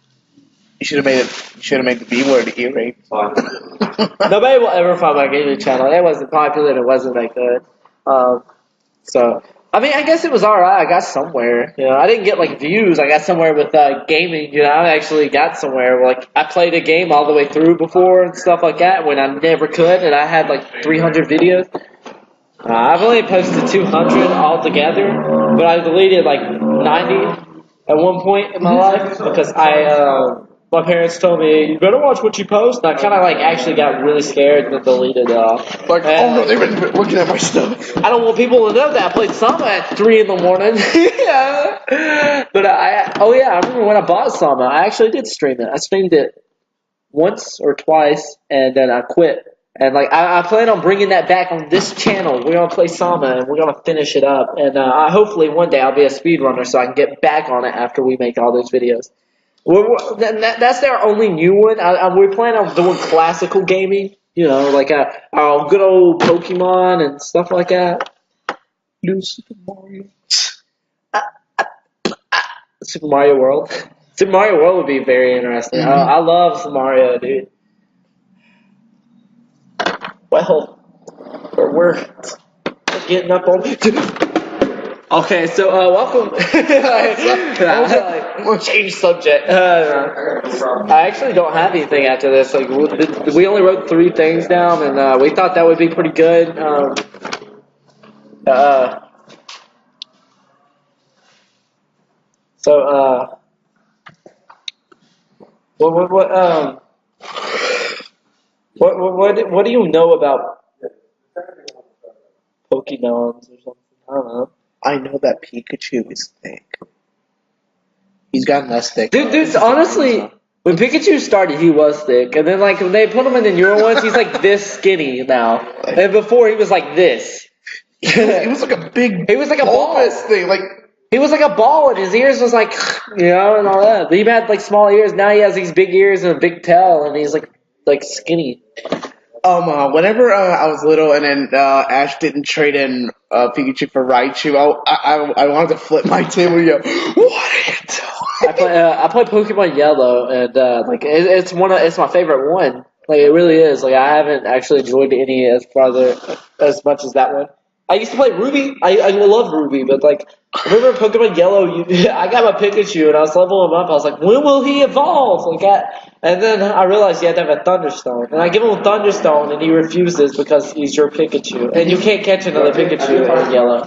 You should have made it. You should have made the B word earring. Nobody will ever find my gaming channel. It wasn't popular. And it wasn't that good. So I mean, I guess it was alright. I got somewhere. I didn't get views. I got somewhere with gaming. I actually got somewhere. I played a game all the way through before and stuff like that when I never could, and I had 300 videos. I've only posted 200 altogether, but I deleted 90 at one point in my life because I my parents told me, you better watch what you post. And I kind of like actually got really scared and then deleted it off. Like, oh no, they've been looking at my stuff. I don't want people to know that I played Sama at 3 in the morning. Yeah. But I remember when I bought Sama, I actually did stream it. I streamed it once or twice, and then I quit. And like I plan on bringing that back on this channel. We're gonna play Sama and we're gonna finish it up. And hopefully one day I'll be a speedrunner so I can get back on it after we make all those videos. That's their only new one. We plan on doing classical gaming. You know, like our good old Pokemon and stuff like that. New Super Mario. Super Mario World. Super Mario World would be very interesting. I love Super Mario, dude. Well, we're getting up on. Okay, so welcome. We'll change subject. I actually don't have anything after this. Like we only wrote 3 things down, and we thought that would be pretty good. What do you know about Pokemons or something? I don't know. I know that Pikachu is thick. He's gotten less thick. Dude, honestly, when Pikachu started, he was thick. And then, like, when they put him in the newer ones, he's, like, this skinny now. And before, he was, like, this. He was like a big... He was like a ball. Thing. Like, he was like a ball, and his ears was, like, you know, and all that. But he had, like, small ears. Now he has these big ears and a big tail, and he's, like skinny. Whenever I was little and then Ash didn't trade in Pikachu for Raichu, I wanted to flip my table and go, what are you doing? I play Pokemon Yellow, and it's my favorite one. Like it really is. Like I haven't actually enjoyed any as much as that one. I used to play Ruby. I love Ruby, but like I remember Pokemon Yellow. I got my Pikachu and I was leveling him up. I was like, when will he evolve? Like that. And then I realized you had to have a Thunderstone. And I give him a Thunderstone and he refuses because he's your Pikachu. And you can't catch another Pikachu in Yellow.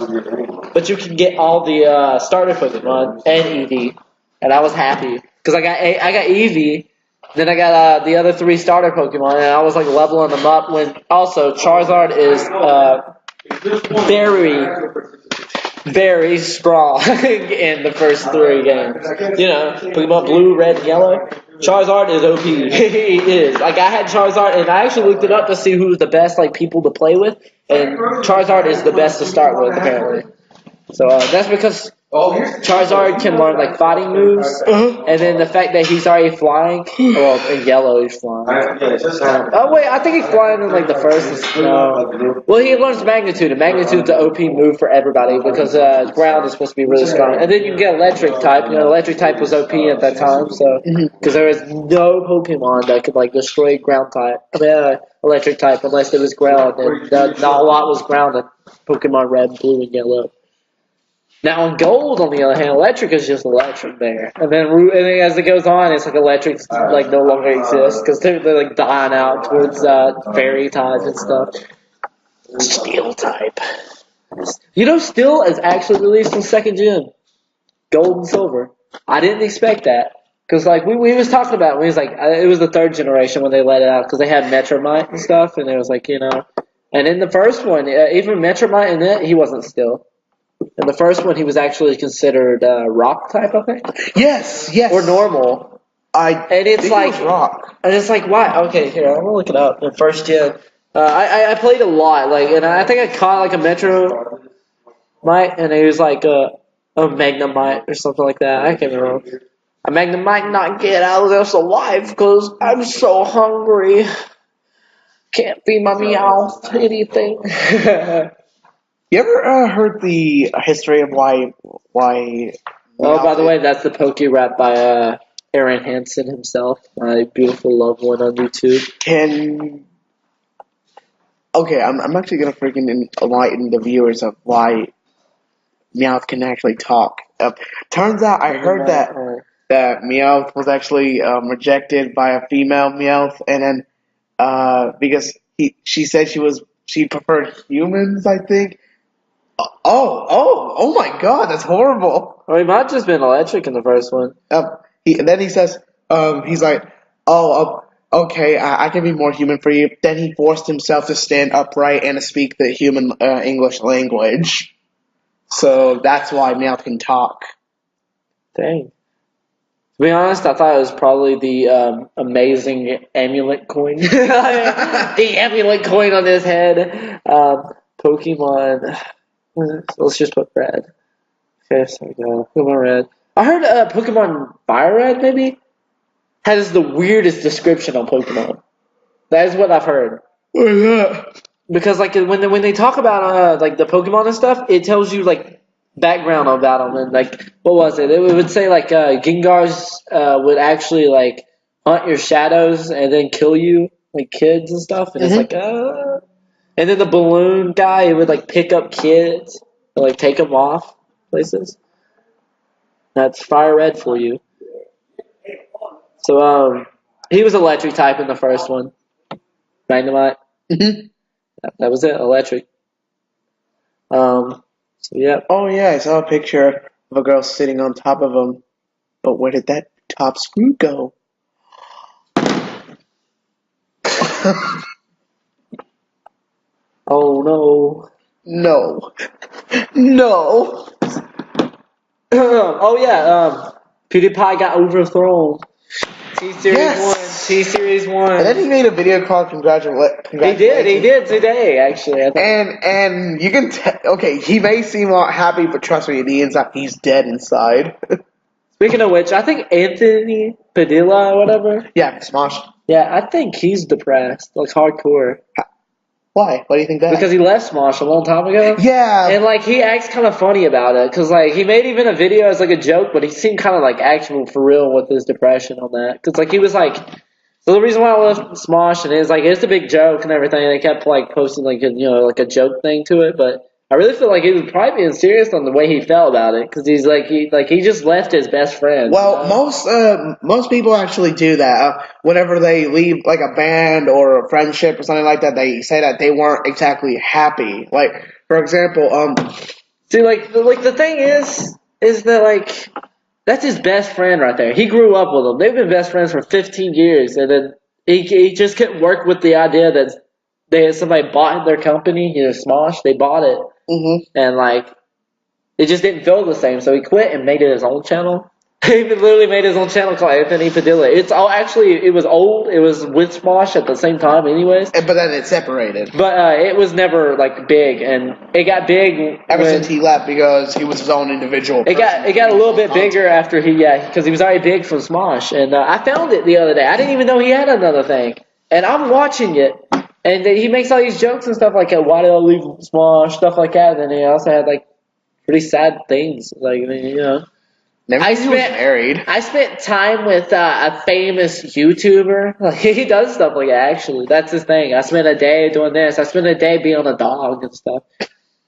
But you can get all the starter Pokemon and Eevee. And I was happy. Because I got Eevee. Then I got the other 3 starter Pokemon. And I was like leveling them up. When also Charizard is very strong in the first 3 games. You know, Pokemon Blue, Red, Yellow. Charizard is OP. He is. Like, I had Charizard, and I actually looked it up to see who was the best, like, people to play with, and Charizard is the best to start with, apparently. So, that's because Charizard can learn, like, fighting moves, and then the fact that he's already flying, well, in Yellow he's flying. Oh, wait, I think he's flying in, like, the first, no. Well, he learns Magnitude, and Magnitude's the OP move for everybody, because ground is supposed to be really strong. And then you can get Electric type, you know, Electric type was OP at that time, so, because there was no Pokemon that could, like, destroy ground type, Electric type, unless it was ground, and not a lot was ground in Pokemon Red, Blue, and Yellow. Now in Gold, on the other hand, Electric is just Electric there, and then as it goes on, it's like Electric like no longer exists because they're like dying out towards Fairy type and stuff. Steel type, you know, Steel is actually released in 2nd Gen, Gold and Silver. I didn't expect that because like we was talking about it, we was like it was the 3rd generation when they let it out because they had Metromite and stuff, and it was like, you know, and in the first one, even Metromite in it, he wasn't Steel. In the first one, he was actually considered rock type, I think. Yes. Or normal. And it's like it was rock. And it's like, why? Okay, here, I'm gonna look it up. In 1st Gen, I played a lot, like, and I think I caught like a Metromite, and he was like a Magnemite or something like that. I can't remember. A Magnemite might not get out of this alive because I'm so hungry. Can't feed my Meowth anything. You ever heard the history of why? Oh, by the way, that's the Poke Rap by Aaron Hansen himself, my beautiful loved one on YouTube. Okay, I'm actually gonna freaking enlighten the viewers of why Meowth can actually talk. Turns out I heard that Meowth was actually rejected by a female Meowth, and then because she said she preferred humans, I think. Oh my God, that's horrible. Well, he might have just been Electric in the first one. And then he says, he's like, oh, okay, I can be more human for you. Then he forced himself to stand upright and to speak the human English language. So that's why Mal can talk. Dang. To be honest, I thought it was probably the amazing amulet coin. The amulet coin on his head. Pokemon. Let's just put red. Okay, so we go. Pokemon red. I heard Pokemon Fire Red, maybe, has the weirdest description on Pokemon. That is what I've heard. What is that? Because like when they talk about like the Pokemon and stuff, it tells you like background about them and like what was it? It would say like Gengars would actually like hunt your shadows and then kill you like kids and stuff, and it's like and then the balloon guy would like pick up kids and like take them off places. That's Fire Red for you. So he was electric type in the first one. Magnemite. That was it, electric. So yeah. Oh yeah, I saw a picture of a girl sitting on top of him. But where did that top screw go? Oh no. No. No. Oh yeah, PewDiePie got overthrown. T-Series 1. And then he made a video called Congratulations. He did today, actually. And you can okay, he may seem all happy, but trust me, the inside, he's dead inside. Speaking of which, I think Anthony Padilla or whatever. Yeah, Smosh. Yeah, I think he's depressed, like hardcore. Why? Why do you think that? Because he left Smosh a long time ago. Yeah. And like he acts kind of funny about it, because like he made even a video as like a joke, but he seemed kind of like actual for real with his depression on that. Because like he was like, so the reason why I left Smosh and it's like it's a big joke and everything. And they kept like posting like like a joke thing to it, but I really feel like he was probably being serious on the way he felt about it, because he's like he just left his best friend. Well, most people actually do that. Whenever they leave like a band or a friendship or something like that, they say that they weren't exactly happy. Like for example, see, like the thing is that like that's his best friend right there. He grew up with him. They've been best friends for 15 years, and then he just couldn't work with the idea that somebody bought their company, Smosh. They bought it. And like, it just didn't feel the same, so he quit and made it his own channel. He literally made his own channel called Anthony Padilla. It was old. It was with Smosh at the same time, anyways. But then it separated. But it was never like big, and it got big ever since he left because he was his own individual. It got a little bit bigger after because he was already big from Smosh, and I found it the other day. I didn't even know he had another thing, and I'm watching it. And he makes all these jokes and stuff like, why did I leave Smosh, stuff like that. And then he also had like pretty sad things, like I spent time with a famous YouTuber. Like he does stuff like that. Actually, that's his thing. I spent a day doing this. I spent a day being a dog and stuff.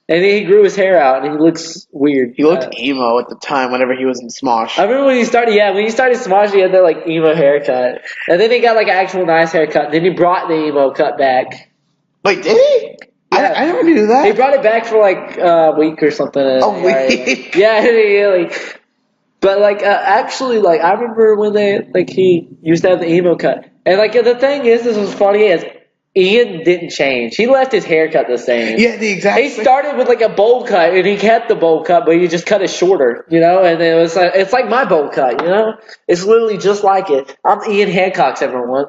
And then he grew his hair out, and he looks weird. He looked emo at the time whenever he was in Smosh. I remember when he started Smosh, he had that like emo haircut. And then he got like an actual nice haircut. Then he brought the emo cut back. Wait, did he? Yeah. I never knew that. He brought it back for like a week or something. A week? Yeah, but like actually, like I remember when he used to have the emo cut. And like the thing is, this was funny as Ian didn't change. He left his haircut the same. Yeah, the exact. He started with like a bowl cut, and he kept the bowl cut, but he just cut it shorter, And it was it's like my bowl cut, It's literally just like it. I'm Ian Hancock's everyone.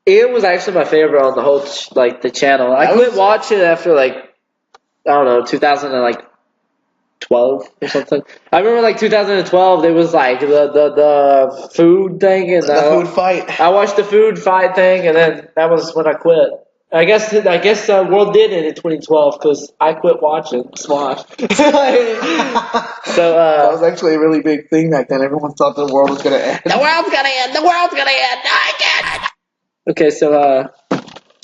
Ian was actually my favorite on the whole the channel. I quit watching after 2012 or something. I remember 2012. There was the food thing and the food fight. I watched the food fight thing, and then that was when I quit. I guess the world did it in 2012 because I quit watching Smosh. So that was actually a really big thing back then. Everyone thought the world was gonna end. The world's gonna end. The world's gonna end. No, I can't. Okay, so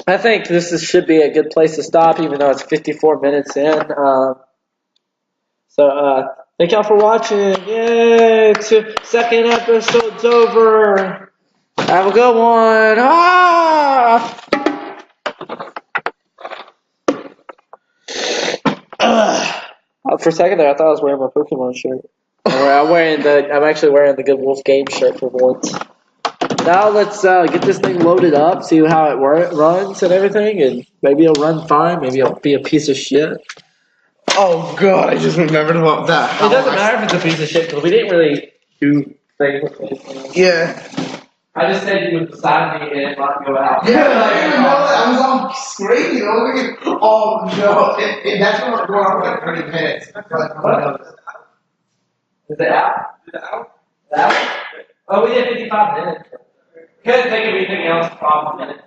I think this should be a good place to stop, even though it's 54 minutes in. So thank y'all for watching. Yay! Second episode's over. Have a good one. For a second there, I thought I was wearing my Pokemon shirt. I'm actually wearing the Good Wolf Game shirt for once. Now let's get this thing loaded up, see how it runs and everything, and maybe it'll run fine. Maybe it'll be a piece of shit. Oh god, I just remembered about that. It doesn't matter if it's a piece of shit because we didn't really do things with it. Yeah. I just said you was beside me and it might go out. Yeah, I didn't even know that. I was all screaming. I was thinking, oh no. And that's when we're going on for like 30 minutes. Is it out? Is it out? Is it out? Oh, we did 55 minutes. Couldn't think of anything else for 5 minutes.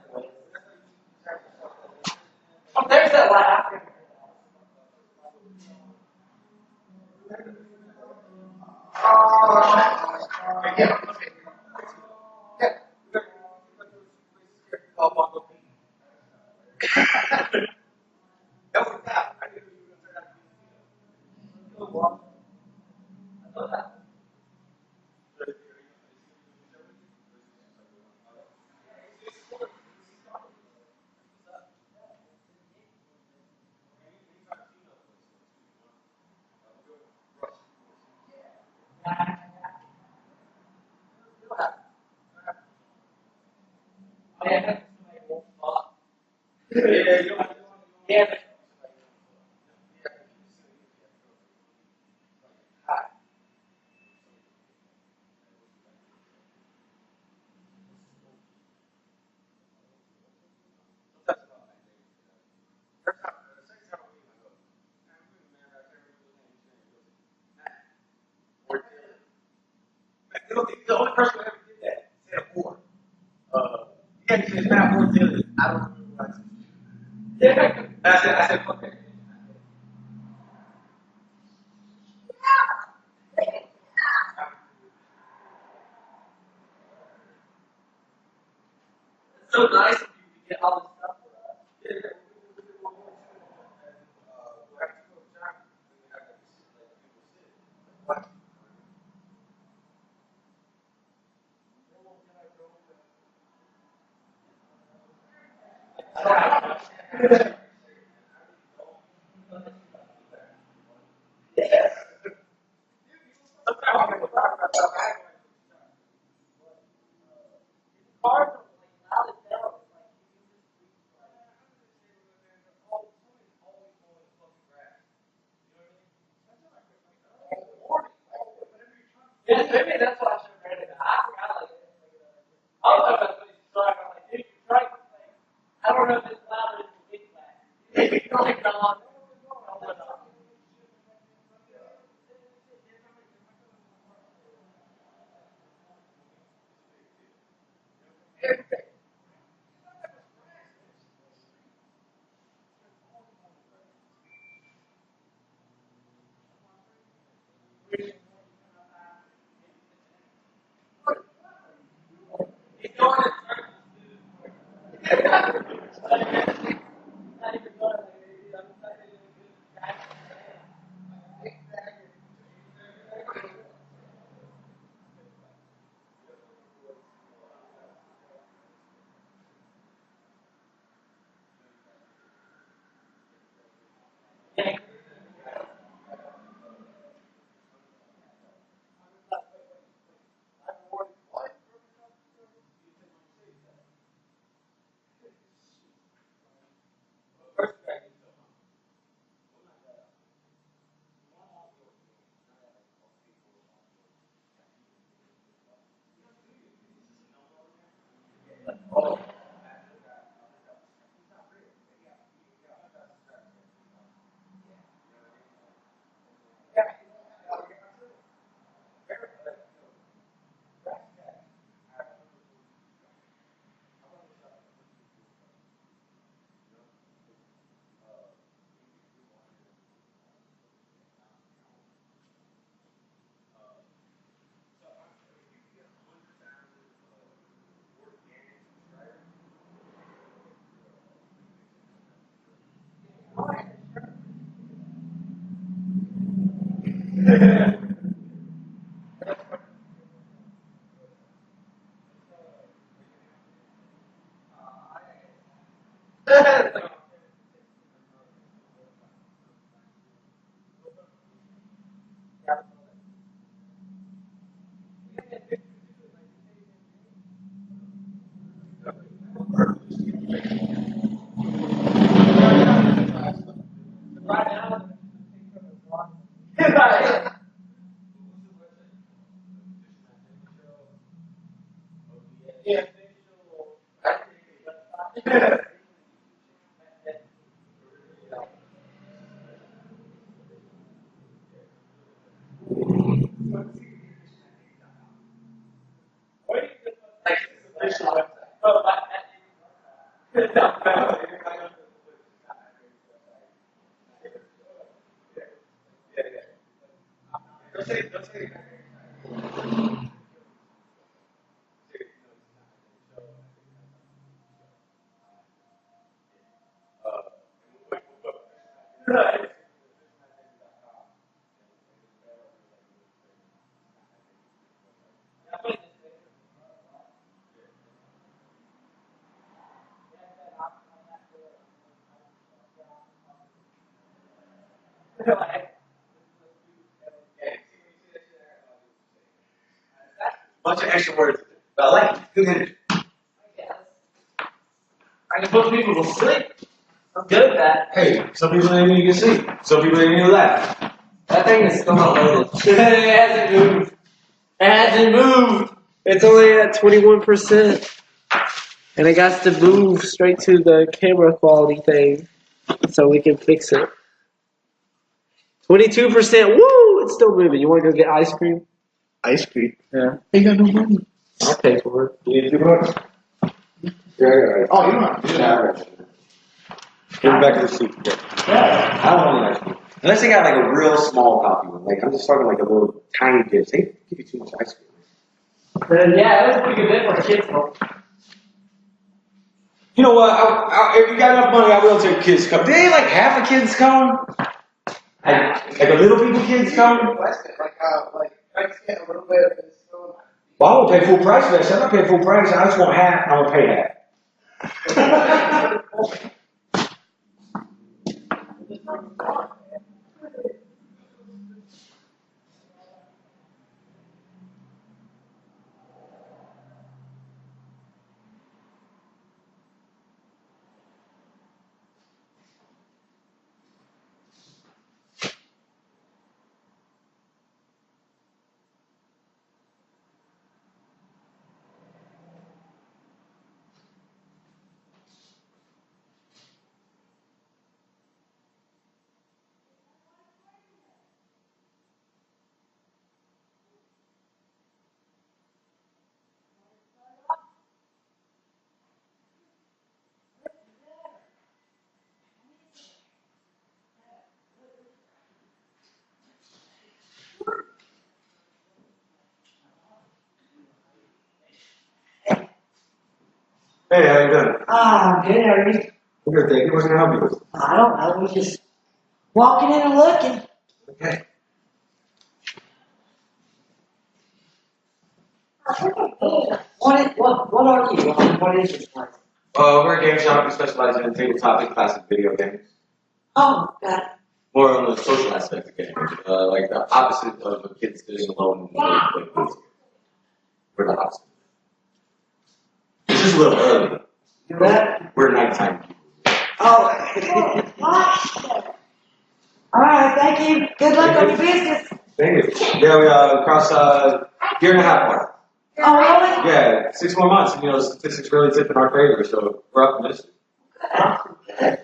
Oh, there's that laugh. Yeah. The only person who ever did that said four. Yeah, he said Matt Damon did it. I don't remember what I said. Yeah. I said, okay. It's so nice of you to get all this stuff for us. Yeah, maybe that's what I should have read it. I forgot like I was talking about this strike. I'm like, dude, strike. I don't know if it's loud or it's a big flag. Maybe you're like, no, it's going in Bunch of extra words. But I like it. Good energy. I can put people to sleep. I'm good at that. Hey, some people ain't even get sleep. Some people ain't even laugh. That thing is still not loaded. It hasn't moved. It hasn't moved. It's only at 21%. And it got to move straight to the camera quality thing so we can fix it. 22%. Woo! It's still moving. You want to go get ice cream? Ice cream. Yeah. Ain't got no money. I'll pay for it. You need $2? Yeah. Oh, you don't have to. Yeah. Give me back to the seat. Yeah. I don't want ice cream. Unless they got like a real small coffee one. Like I'm just talking like a little tiny dish. They give you too much ice cream. Yeah, that was a pretty good bit for a kid's phone. You know what? If you got enough money, I will take kids' cone. They ain't like half a kid's cone. Like a little people kids cone. Like I get a little bit of this. Well, I won't pay full price for that. So I'm not paying full price. I just want half. I won't pay half. Hey, how you doing? Good, how are you? Good, thank you. What can I help you with? I don't know, we're just walking in and looking. Okay. What are you? What is this place? We're a game shop. We specialize in tabletop and classic video games. Oh, got it. More on the social aspect of gaming. Like the opposite of a kid sitting alone in the place. We're the opposite. It's just a little early. You what? We're nighttime people. Oh, all right, thank you. Good luck on your business. Thank you. Yeah, we across year and a half mark. Oh, really? Yeah, 6 more months. You know, statistics really tip in our favor, so we're optimistic. Good.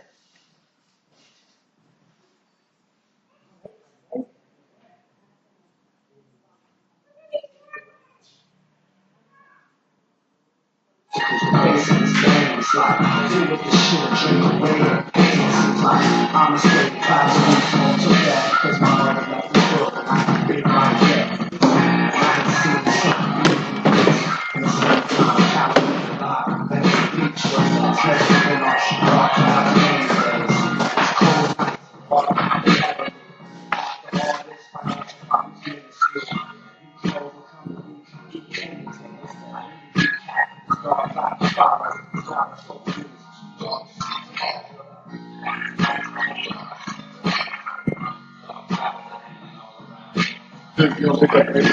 You want to pick up this?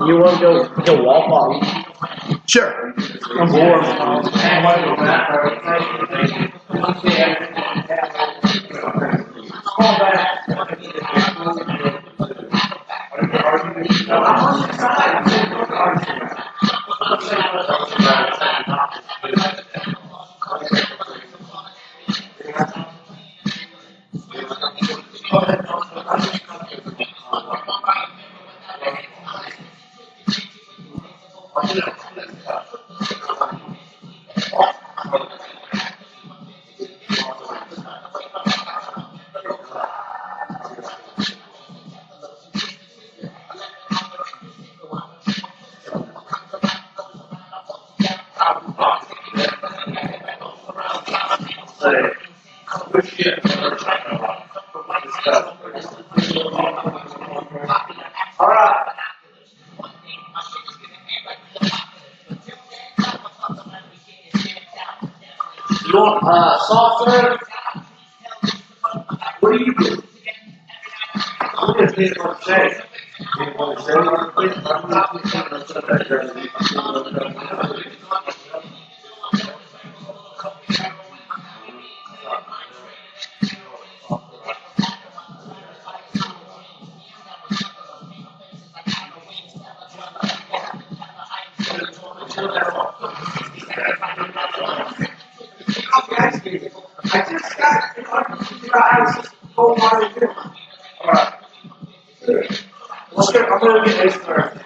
You want to go walk off? Sure. I'm bored. You want soft serve? What do you do? I'm going to take one shake. I'm going to get this first.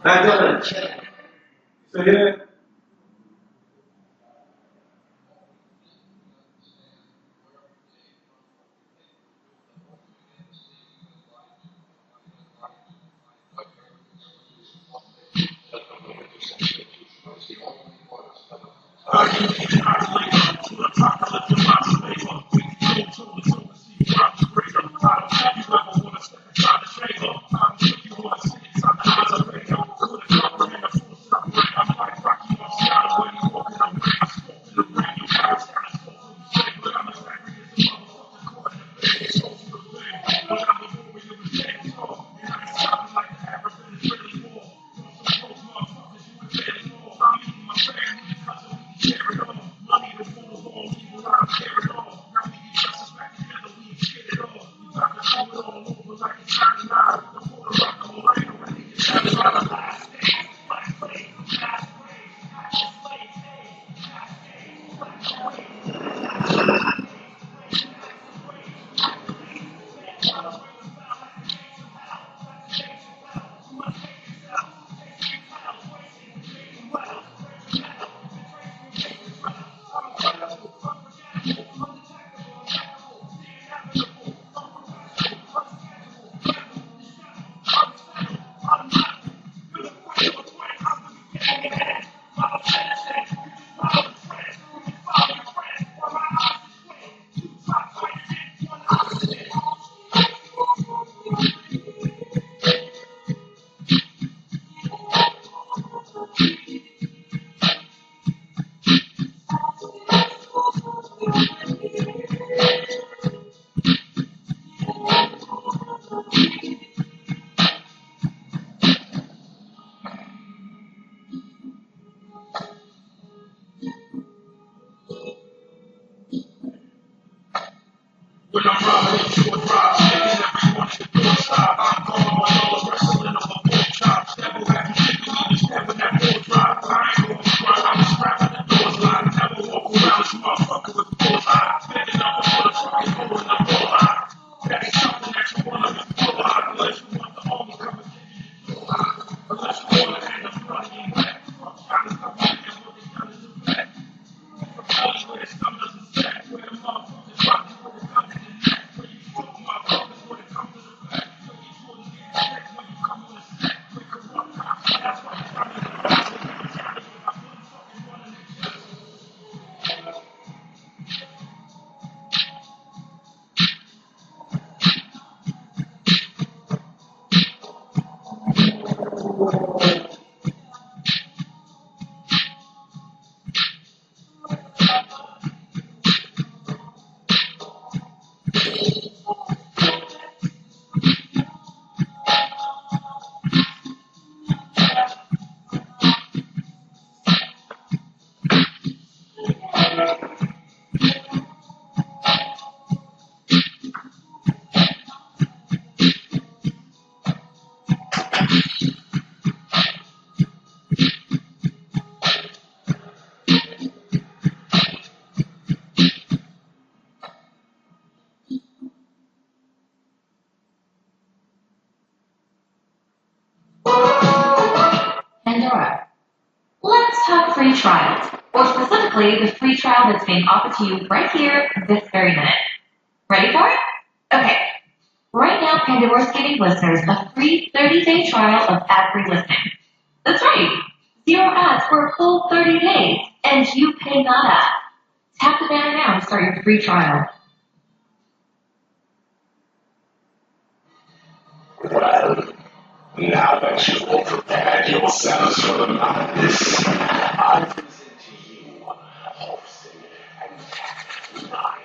Matt Damon. So yeah. Pandora. Let's talk free trials, or specifically the free trial that's being offered to you right here, this very minute. Ready for it? Okay. Right now, Pandora's giving listeners a free 30-day trial of ad-free listening. That's right. 0 ads for a full 30 days, and you pay nada. Tap the banner now to start your free trial. Well, now that you've all prepared yourselves for the madness, I present to you Hobson and Captain Nine.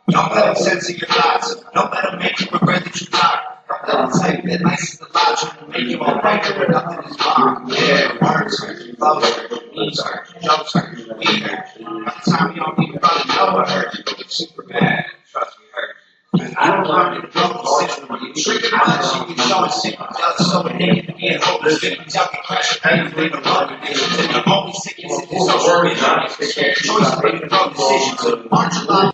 Don't let them censor your thoughts. Don't let them make you regret that you died. Don't let them say that nice is the logic will make you all right where nothing is wrong. Yeah, words, flows, means, jumps, weird. By the time y'all even probably know I heard you go super bad. Trust me, heard. I don't learn to grow position when you trigger much. You can show it sick, so it ain't to be a hopeless victim. Y'all can crash your pain, bring a love and then you're only sick, it's so worried. Choice, make the wrong decision. So, aren't you lying?